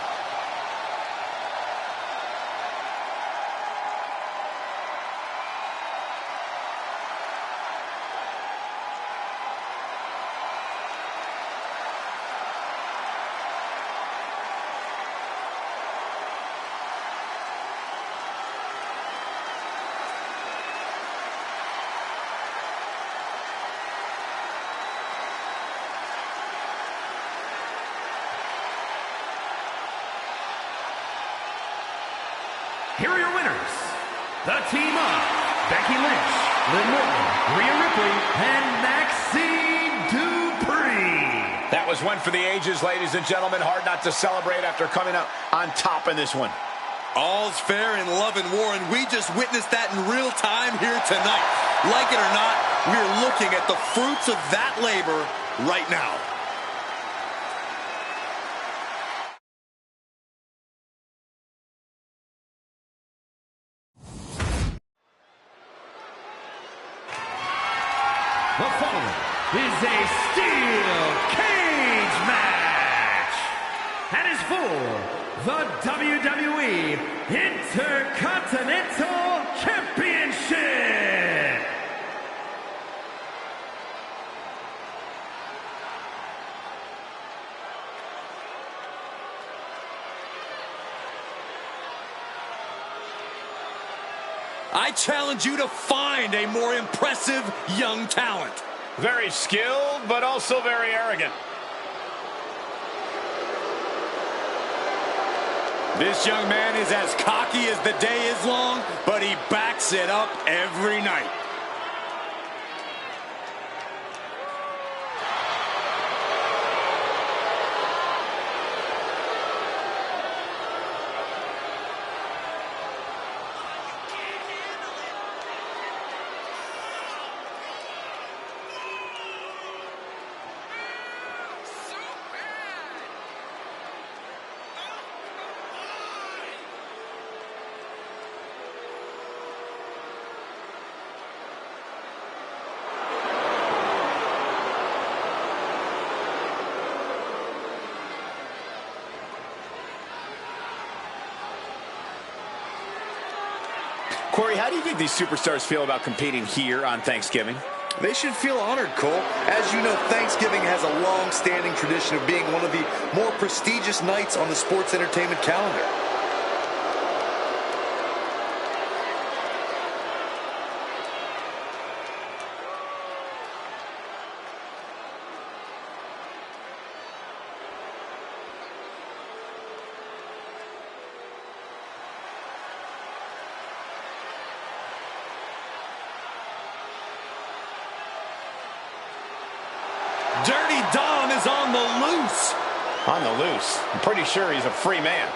here are your winners, the team of Becky Lynch, Liv Morgan, Rhea Ripley, and Maxine Dupree. That was one for the ages, ladies and gentlemen. Hard not to celebrate after coming out on top in this one. All's fair in love and war, and we just witnessed that in real time here tonight. Like it or not, we're looking at the fruits of that labor right now. The following is a steel cage match and is for the WWE Intercontinental Championship. I challenge you to find a more impressive young talent. Very skilled, but also very arrogant. This young man is as cocky as the day is long, but he backs it up every night. Corey, how do you think these superstars feel about competing here on Thanksgiving? They should feel honored, Cole. As you know, Thanksgiving has a long-standing tradition of being one of the more prestigious nights on the sports entertainment calendar. Dirty Dom is on the loose. On the loose. I'm pretty sure he's a free man.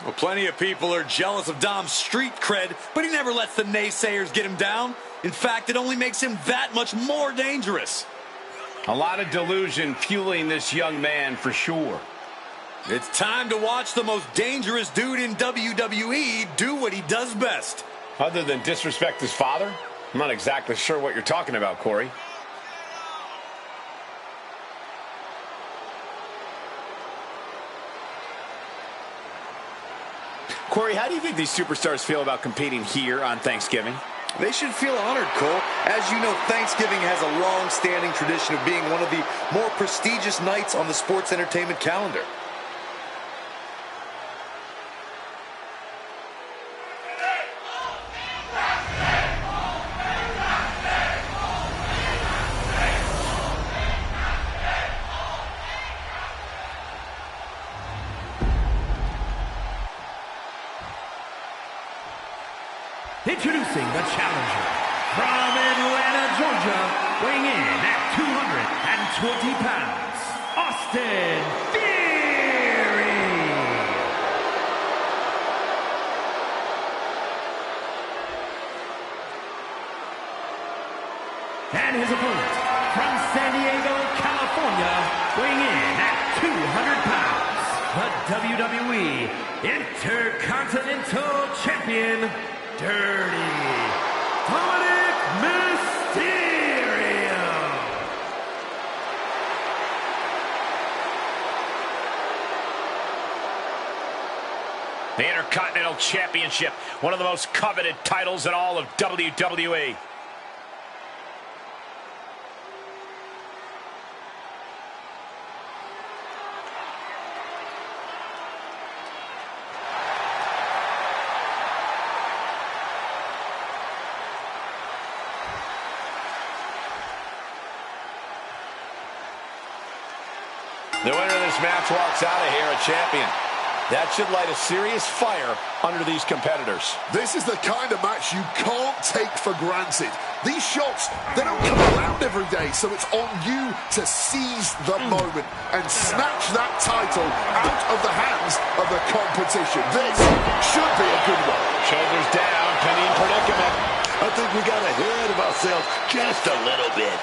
Well, plenty of people are jealous of Dom's street cred, but he never lets the naysayers get him down. In fact, it only makes him that much more dangerous. A lot of delusion fueling this young man for sure. It's time to watch the most dangerous dude in WWE do what he does best. Other than disrespect his father? I'm not exactly sure what you're talking about, Corey. Corey, how do you think these superstars feel about competing here on Thanksgiving? They should feel honored, Cole. As you know, Thanksgiving has a long-standing tradition of being one of the more prestigious nights on the sports entertainment calendar. Introducing the challenger from Atlanta, Georgia, weighing in at 220 pounds, Austin Theory. And his opponent from San Diego, California, weighing in at 200 pounds, the WWE Intercontinental Champion, Dirty Dominic Mysterio. The Intercontinental Championship, one of the most coveted titles in all of WWE. The winner of this match walks out of here a champion. That should light a serious fire under these competitors. This is the kind of match you can't take for granted. These shots, they don't come around every day, so it's on you to seize the moment and snatch that title out of the hands of the competition. This should be a good one. Shoulders down, pinning predicament. I think we got ahead of ourselves just a little bit.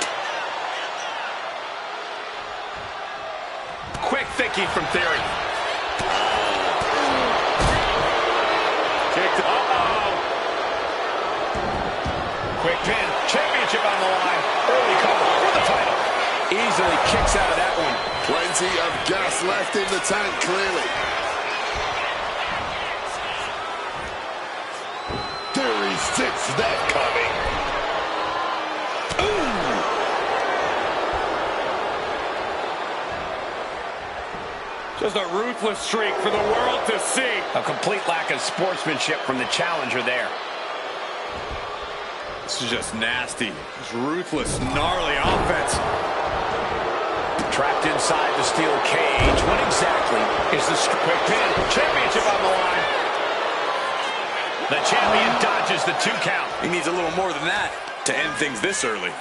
Quick thinking from Theory. Quick pin, championship on the line. Early call for the title. Easily kicks out of that one. Plenty of gas left in the tank, clearly. Theory sits that coming. Just a ruthless streak for the world to see. A complete lack of sportsmanship from the challenger there. This is just nasty. Just ruthless, gnarly offense. Trapped inside the steel cage. What exactly is the quick pin? Championship on the line. The champion dodges the 2 count. He needs a little more than that to end things this early.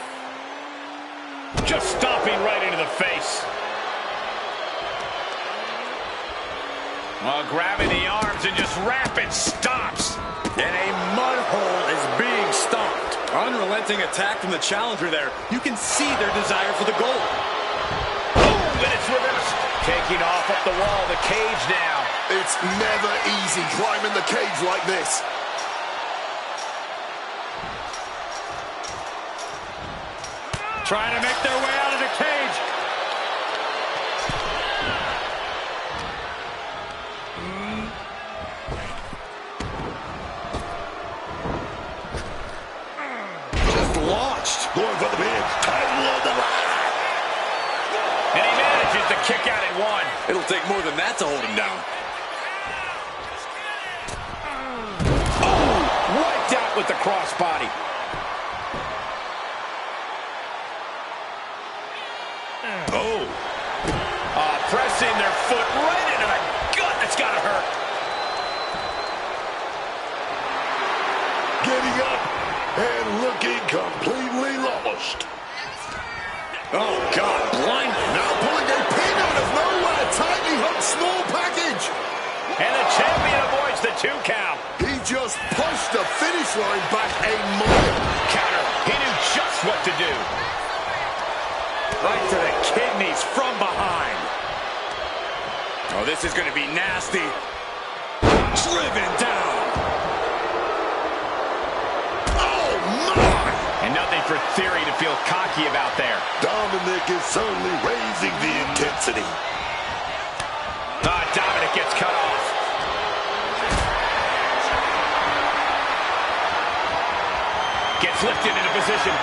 Just stomping right into the face. Well, grabbing the arms and just rapid stops. And a mud hole is being stomped. Unrelenting attack from the challenger there. You can see their desire for the goal. Oh, and it's reversed. Taking off up the wall, the cage now. It's never easy climbing the cage like this. Trying to make their way out of the cage. Just launched. Going for the pin. Title on the line. And he manages to kick out at 1. It'll take more than that to hold him down. Oh, wiped out with the crossbody. Oh. Pressing their foot right into the gut. That's got to hurt. Getting up and looking completely lost. Oh, God, blind. Now pulling a pin out of nowhere. Tightly hooked small package. And the champion avoids the 2 count. He just pushed the finish line back a mile. Counter. He knew just what to do. Right to the kidneys from behind. Oh, this is going to be nasty. Driven down. Oh, my. And nothing for Theory to feel cocky about there. Dominic is certainly raising the intensity. Dominic gets cut off. Gets lifted into position.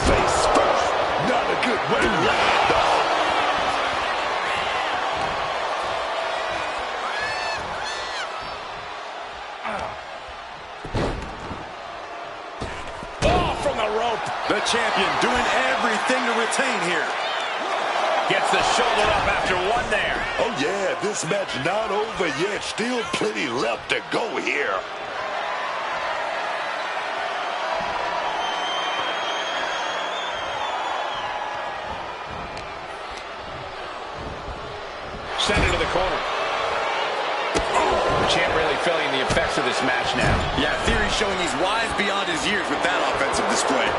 Face first. Not a good way to land, dog. Oh, from the rope. The champion doing everything to retain here. Gets the shoulder up after 1 there. Oh, yeah, this match not over yet. Still plenty left to go here. Sent into the corner. The champ really feeling the effects of this match now. Yeah, Theory showing he's wise beyond his years with that offensive display.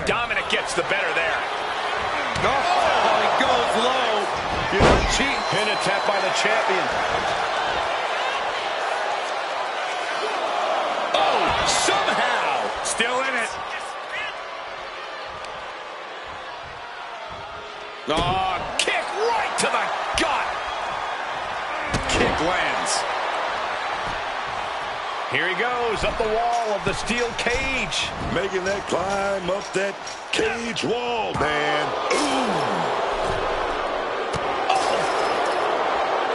Dominic gets the better there. Oh, he goes low. You don't cheat. Pin attempt by the champion. Oh, somehow. Still in it. Oh, kick right to the gut. Kick lands. Here he goes, up the wall of the steel cage. Making that climb up that cage wall, man. Ooh.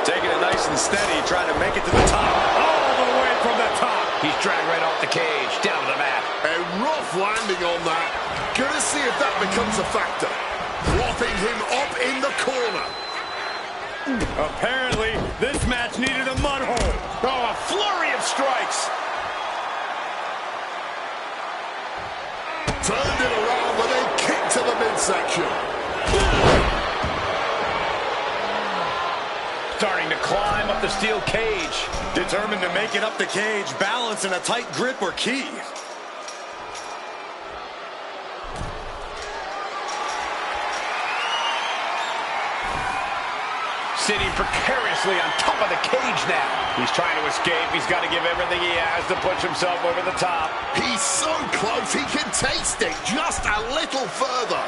Taking it nice and steady, trying to make it to the top. All the way from the top. He's dragged right off the cage, down to the mat. A rough landing on that. Gonna see if that becomes a factor. Propping him up in the corner. Apparently, this match needed a mud hole. Oh, a flurry of strikes. Turned it around with a kick to the midsection. Starting to climb up the steel cage. Determined to make it up the cage, balance and a tight grip are key. Sitting precariously on top of the cage now. He's trying to escape. He's got to give everything he has to push himself over the top. He's so close, he can taste it just a little further.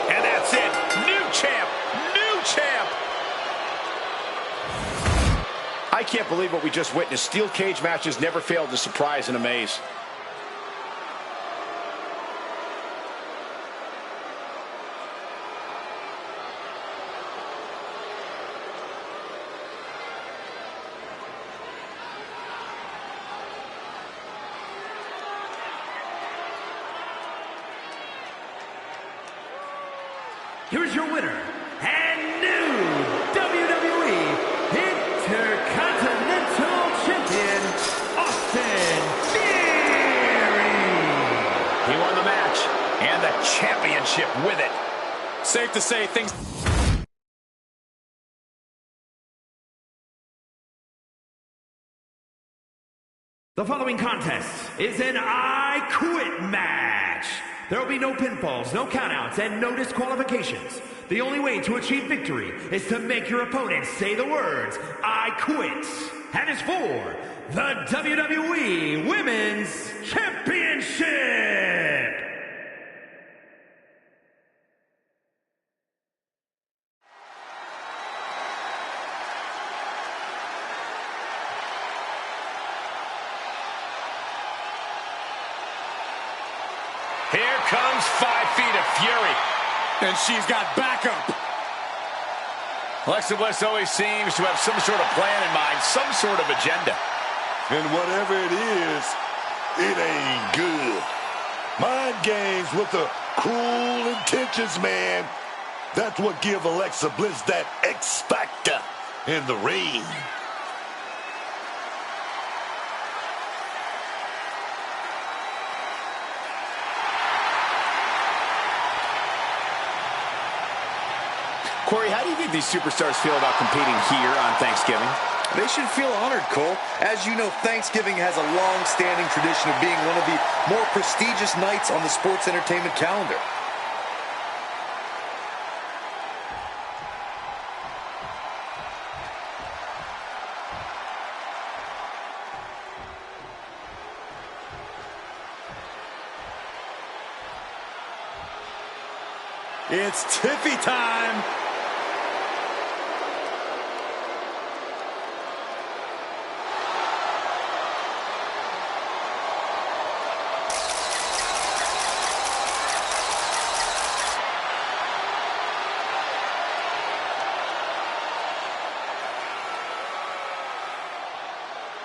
And that's it. New champ. New champ. I can't believe what we just witnessed. Steel cage matches never failed to surprise and amaze. Here's your winner, and new WWE Intercontinental Champion, Austin Theory. He won the match and the championship with it. Safe to say things... The following contest is an I Quit match. There will be no pinfalls, no countouts, and no disqualifications. The only way to achieve victory is to make your opponent say the words, I quit. And it's for the WWE Women's Championship. Here comes 5 feet of fury. And she's got backup. Alexa Bliss always seems to have some sort of plan in mind, some sort of agenda. And whatever it is, it ain't good. Mind games with the cruel intentions, man. That's what give Alexa Bliss that X factor in the ring. Corey, how do you think these superstars feel about competing here on Thanksgiving? They should feel honored, Cole. As you know, Thanksgiving has a long-standing tradition of being one of the more prestigious nights on the sports entertainment calendar. It's Tiffy time.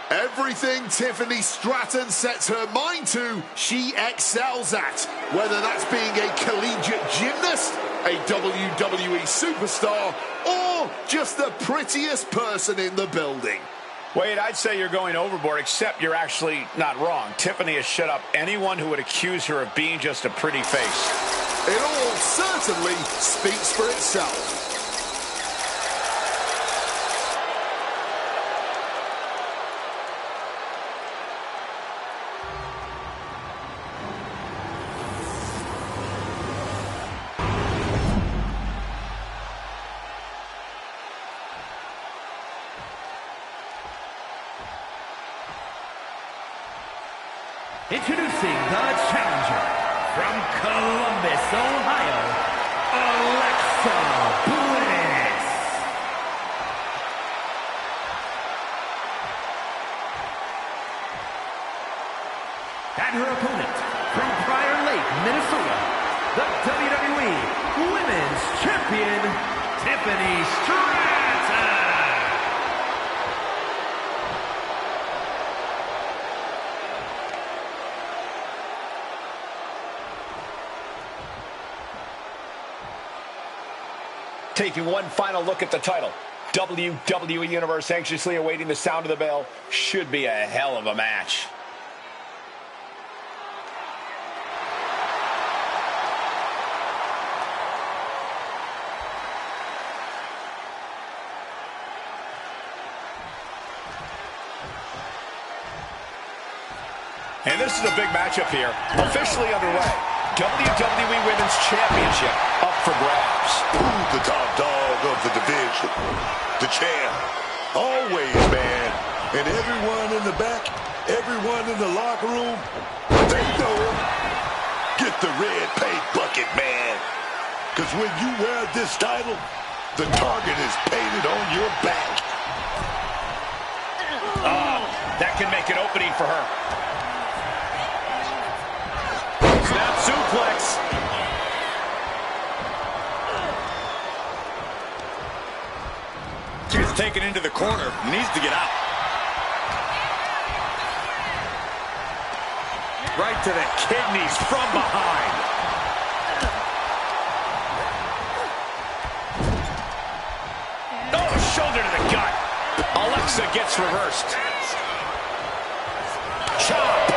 Everything Tiffany Stratton sets her mind to, she excels at. Whether that's being a collegiate gymnast, a WWE superstar, or just the prettiest person in the building. Wade, I'd say you're going overboard, except you're actually not wrong. Tiffany has shut up anyone who would accuse her of being just a pretty face. It all certainly speaks for itself. Introducing the challenger from Columbus, Ohio, Alexa Bliss. And her opponent from champion, Tiffany Stratton. Taking one final look at the title. WWE Universe anxiously awaiting the sound of the bell. Should be a hell of a match. And this is a big matchup here. Officially underway. WWE Women's Championship up for grabs. Who's the top dog of the division? The champ. Always, man. And everyone in the back, everyone in the locker room, they know it. Get the red paint bucket, man. Because when you wear this title, the target is painted on your back. That can make an opening for her. Snap suplex. Gets taken into the corner. Needs to get out. Right to the kidneys from behind. Oh, shoulder to the gut. Alexa gets reversed. Chop.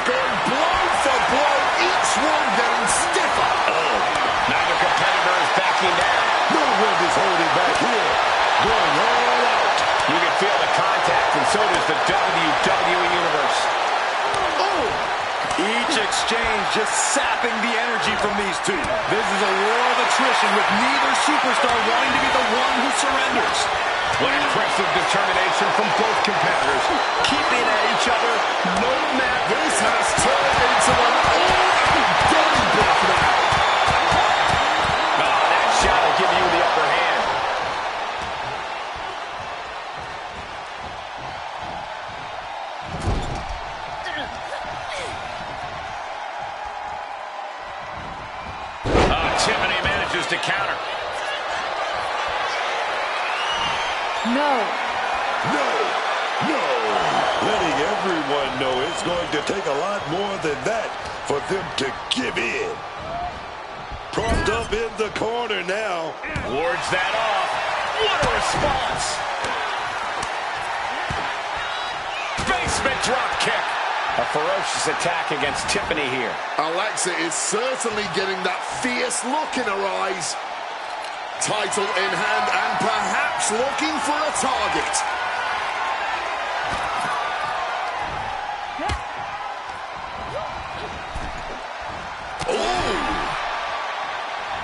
Going blow for blow, each one getting stiffer. Neither competitor is backing down. No one is holding back here. Going all out. You can feel the contact, and so does the WWE Universe. Each exchange just sapping the energy from these two. This is a war of attrition with neither superstar wanting to be the one who surrenders. What impressive determination from both competitors, keeping at each other no matter. This has turned into an all-out bloodbath now. Oh, that shot will give you the upper hand. Tiffany manages to counter. No. Letting everyone know it's going to take a lot more than that for them to give in. Propped up in the corner now. Wards that off. What a response. Basement drop kick. A ferocious attack against Tiffany here. Alexa is certainly getting that fierce look in her eyes. Title in hand and perhaps looking for a target.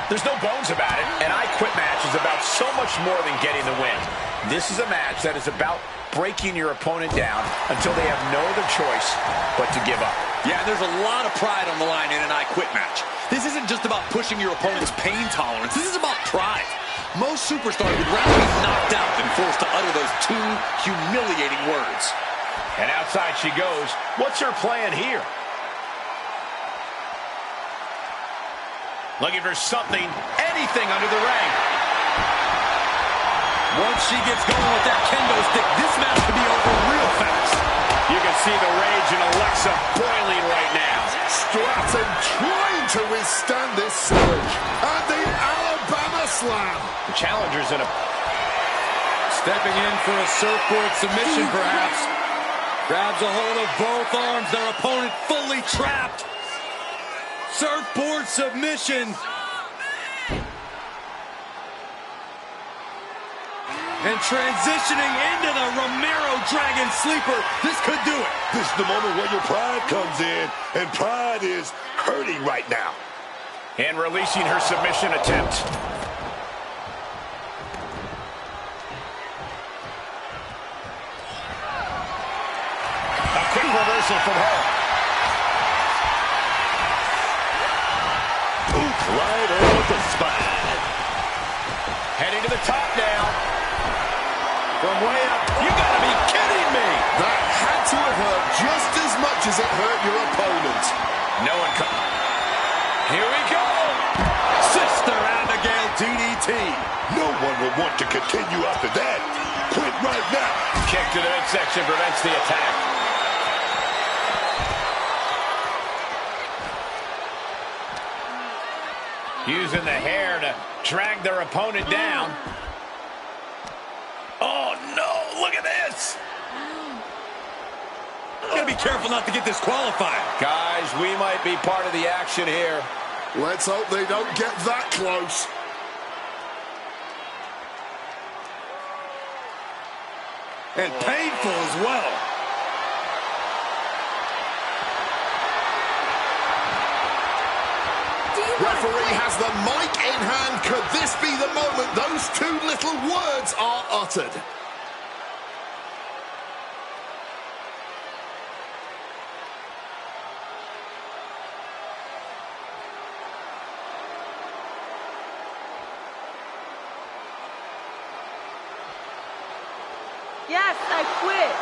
There's no bones about it. An I Quit match is about so much more than getting the win. This is a match that is about breaking your opponent down until they have no other choice but to give up. Yeah, there's a lot of pride on the line in an I Quit match. This isn't just about pushing your opponent's pain tolerance. This is about pride. Most superstars would rather be knocked out than forced to utter those two humiliating words. And outside she goes. What's her plan here? Looking for something, anything under the ring. Once she gets going with that kendo stick, this match could be over real fast. You can see the rage in Alexa boiling right now. Stratton trying to withstand this surge. And the Alabama slam. The challenger's in a... Stepping in for a surfboard submission, perhaps. Grabs a hold of both arms. Their opponent fully trapped. Surfboard submission. And transitioning into the Romero Dragon Sleeper. This could do it. This is the moment where your pride comes in, and pride is hurting right now. And releasing her submission attempt. A quick reversal from her. Right on the spine. Heading to the top now. From way up. You gotta be kidding me. That had to have hurt just as much as it hurt your opponent. No one come. Here we go. Sister guaranteed. No one will want to continue after that. Quit right now. Kick to the midsection prevents the attack. Using the hair to drag their opponent down. Oh, no. Look at this. Gotta be careful not to get disqualified. Guys, we might be part of the action here. Let's hope they don't get that close. And painful as well. Referee has the mic in hand. Could this be the moment those two little words are uttered? Yes, I quit.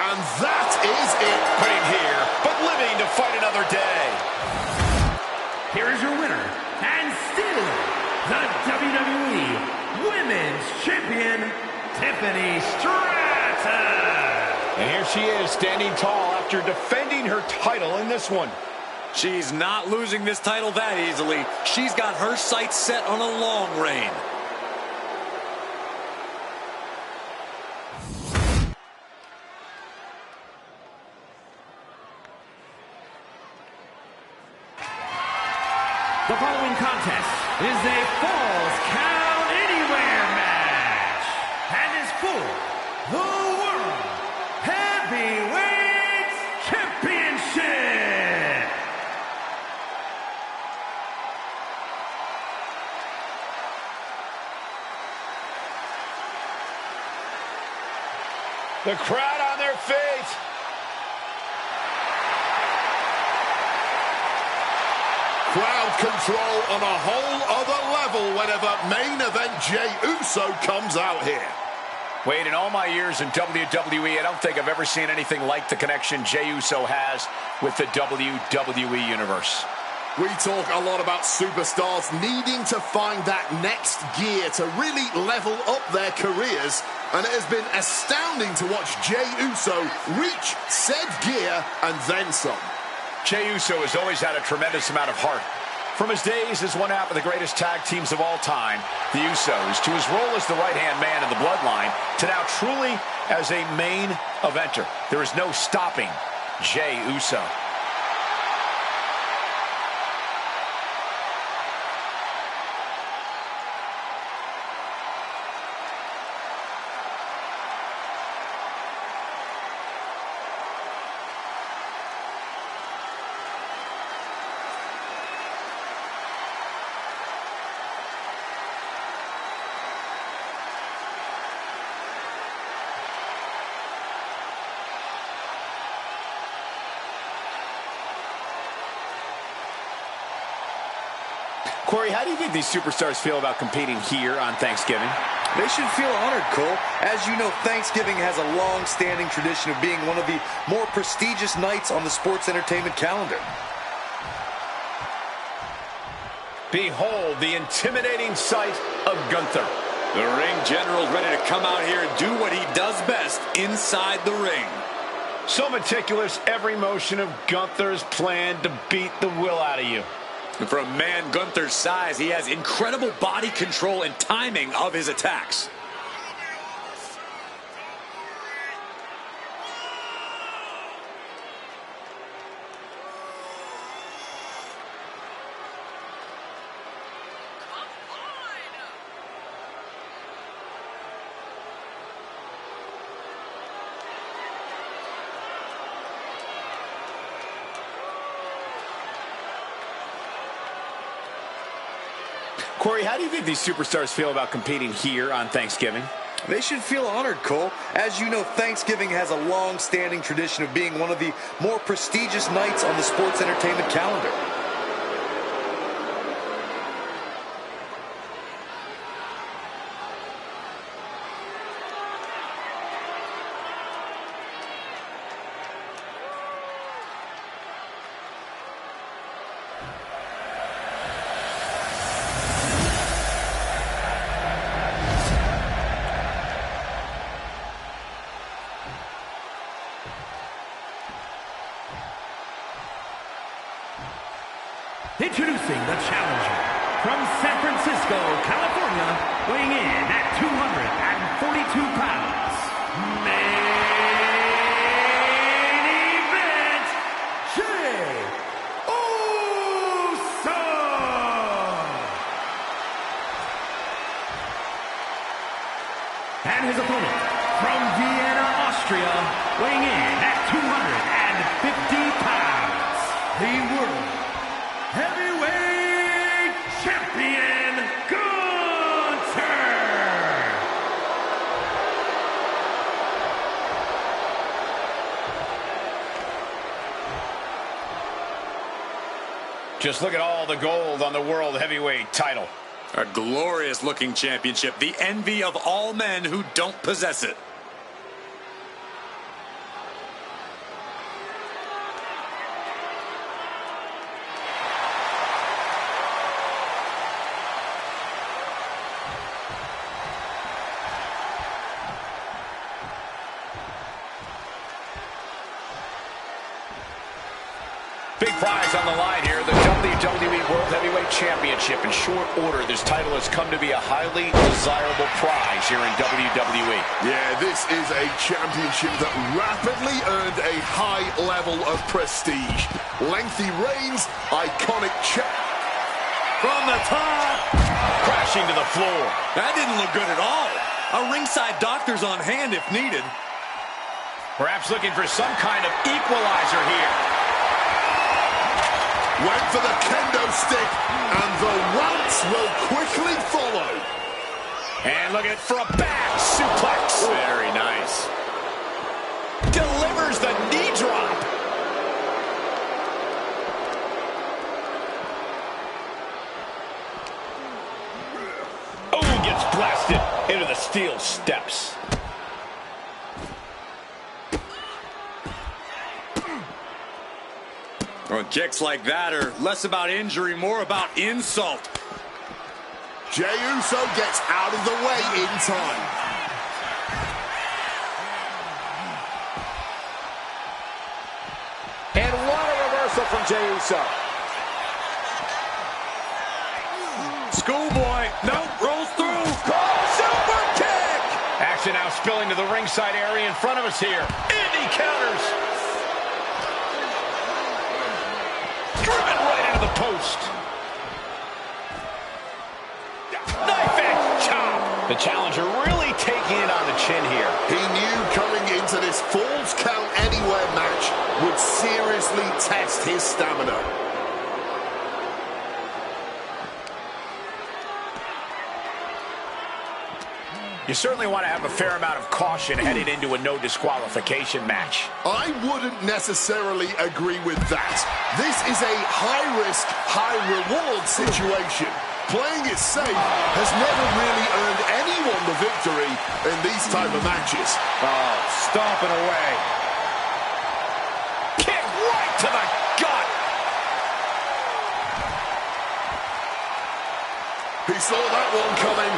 And that is it. Quitting here, but living to fight another day. Here is your winner, and still the WWE Women's Champion, Tiffany Stratton. And here she is, standing tall after defending her title in this one. She's not losing this title that easily. She's got her sights set on a long reign. The following contest is a Falls Count Anywhere match and is for the World Heavyweight Championship. The crowd on their feet. Crowd control on a whole other level whenever main event Jey Uso comes out here. Wade, in all my years in WWE, I don't think I've ever seen anything like the connection Jey Uso has with the WWE Universe. We talk a lot about superstars needing to find that next gear to really level up their careers, and it has been astounding to watch Jey Uso reach said gear and then some. Jey Uso has always had a tremendous amount of heart. From his days as one half of the greatest tag teams of all time, the Usos, to his role as the right-hand man in the Bloodline, to now truly as a main eventer. There is no stopping Jey Uso. Corey, how do you think these superstars feel about competing here on Thanksgiving? They should feel honored, Cole. As you know, Thanksgiving has a long-standing tradition of being one of the more prestigious nights on the sports entertainment calendar. Behold the intimidating sight of Gunther. The ring general's ready to come out here and do what he does best inside the ring. So meticulous, every motion of Gunther's planned to beat the will out of you. And for a man Gunther's size, he has incredible body control and timing of his attacks. Corey, how do you think these superstars feel about competing here on Thanksgiving? They should feel honored, Cole. As you know, Thanksgiving has a long-standing tradition of being one of the more prestigious nights on the sports entertainment calendar. Introducing the challenger from San Francisco, California, weighing in at 242 pounds. Main event, Jey Uso! And his opponent from Vienna, Austria, weighing in at 250 pounds. The World Heavyweight Champion, Gunther! Just look at all the gold on the World Heavyweight title. A glorious looking championship, the envy of all men who don't possess it. Big prize on the line here, the WWE World Heavyweight Championship. In short order, this title has come to be a highly desirable prize here in WWE. Yeah, this is a championship that rapidly earned a high level of prestige. Lengthy reigns, iconic From the top! Crashing to the floor. That didn't look good at all. A ringside doctor's on hand if needed. Perhaps looking for some kind of equalizer here. Went for the kendo stick, and the rants will quickly follow. And looking for a back suplex. Very nice. Delivers the knee drop. Oh, gets blasted into the steel steps. Well, kicks like that are less about injury, more about insult. Jey Uso gets out of the way in time. And what a reversal from Jey Uso. Schoolboy, nope, rolls through. Super kick! Action now spilling to the ringside area in front of us here. And he counters. Driven right into the post. Knife edge chop. The challenger really taking it on the chin here. He knew coming into this Falls Count Anywhere match would seriously test his stamina. You certainly want to have a fair amount of caution headed into a no disqualification match. I wouldn't necessarily agree with that. This is a high-risk, high-reward situation. Playing it safe has never really earned anyone the victory in these type of matches. Oh, stomping away. Kick right to the gut. He saw that one coming.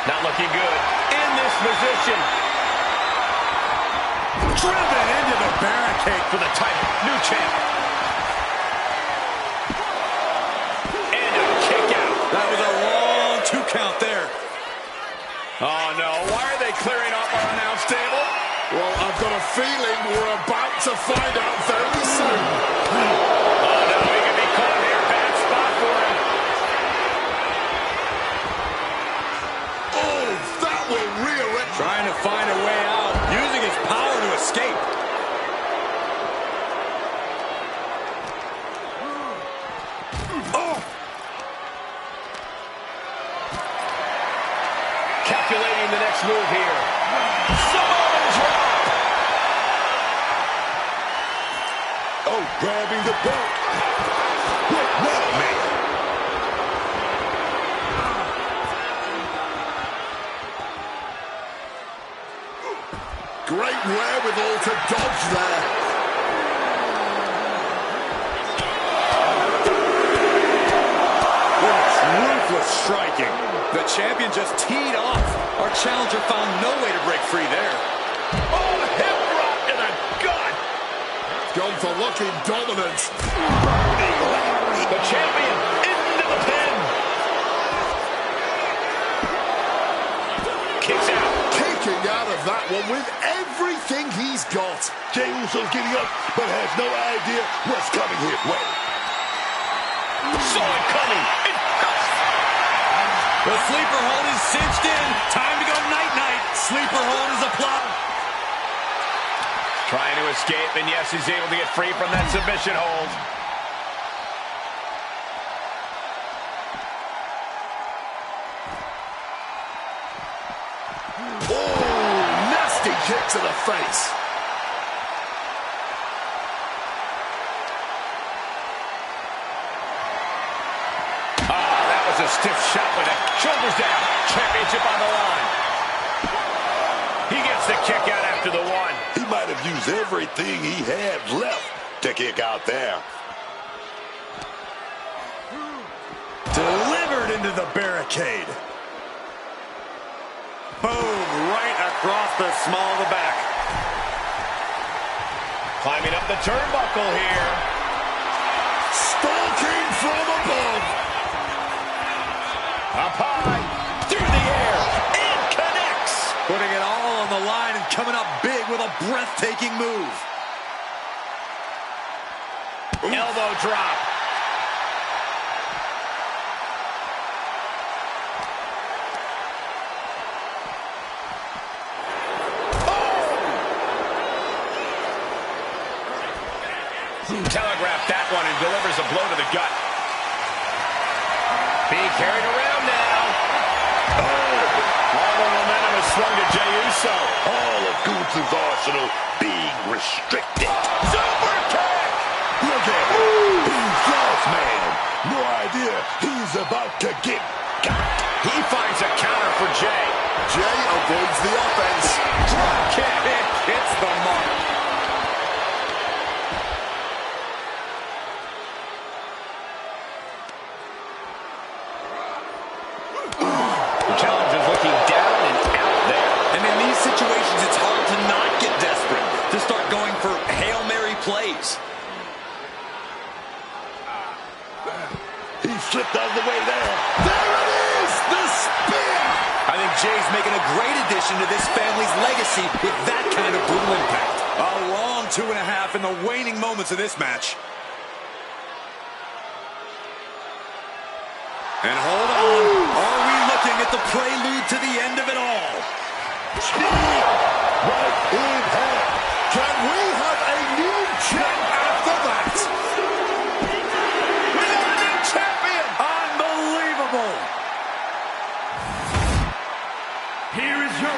Not looking good in this position. Driven into the barricade for the title. New champ. And a kick out. That was a long 2 count there. Oh, no. Why are they clearing off our announce table? Well, I've got a feeling we're about to find out very soon. Oh, no. He can be caught here. Bad spot for him. Oh, that will rearrange. Trying to find a way out, using his power to escape. Oh! Calculating the next move here. Samoan drop. Oh, grabbing the belt. What man? Great wherewithal to dodge there. Ruthless striking. The champion just teed off. Our challenger found no way to break free there. gone for looking dominant. The champion into the pin. Kicks out. Kicking out of that one with everything he's got. Jey Uso's getting up, but has no idea what's coming his way. Saw it coming. The sleeper hold is cinched in. Time to go night-night. Sleeper hold is applied. Trying to escape, and yes, he's able to get free from that submission hold. Oh, nasty kick to the face. A stiff shot with it. Shoulders down. Championship on the line. He gets the kick out after the one. He might have used everything he had left to kick out there. Delivered into the barricade. Boom, right across the small of the back. Climbing up the turnbuckle here. Stalking from above. Up high, through the air, and connects. Putting it all on the line and coming up big with a breathtaking move. Elbow drop. Telegraphed that one and delivers a blow to the gut. Being carried around now. All the momentum has swung to Jey Uso. All of Gunther's arsenal being restricted. Super kick! Look at him. He's lost, man. No idea he's about to get got. He finds a counter for Jey. Jey avoids the offense. Drop kick. Hits the mark. Plays. He slipped out of the way there. There it is! The spear! I think Jey's making a great addition to this family's legacy with that kind of brutal impact. A long 2.5 in the waning moments of this match. And hold on. Are we looking at the prelude to the end of it all? Spear! Right in hand. Can we have a new champ after that? We got a new champion! Unbelievable! Here is your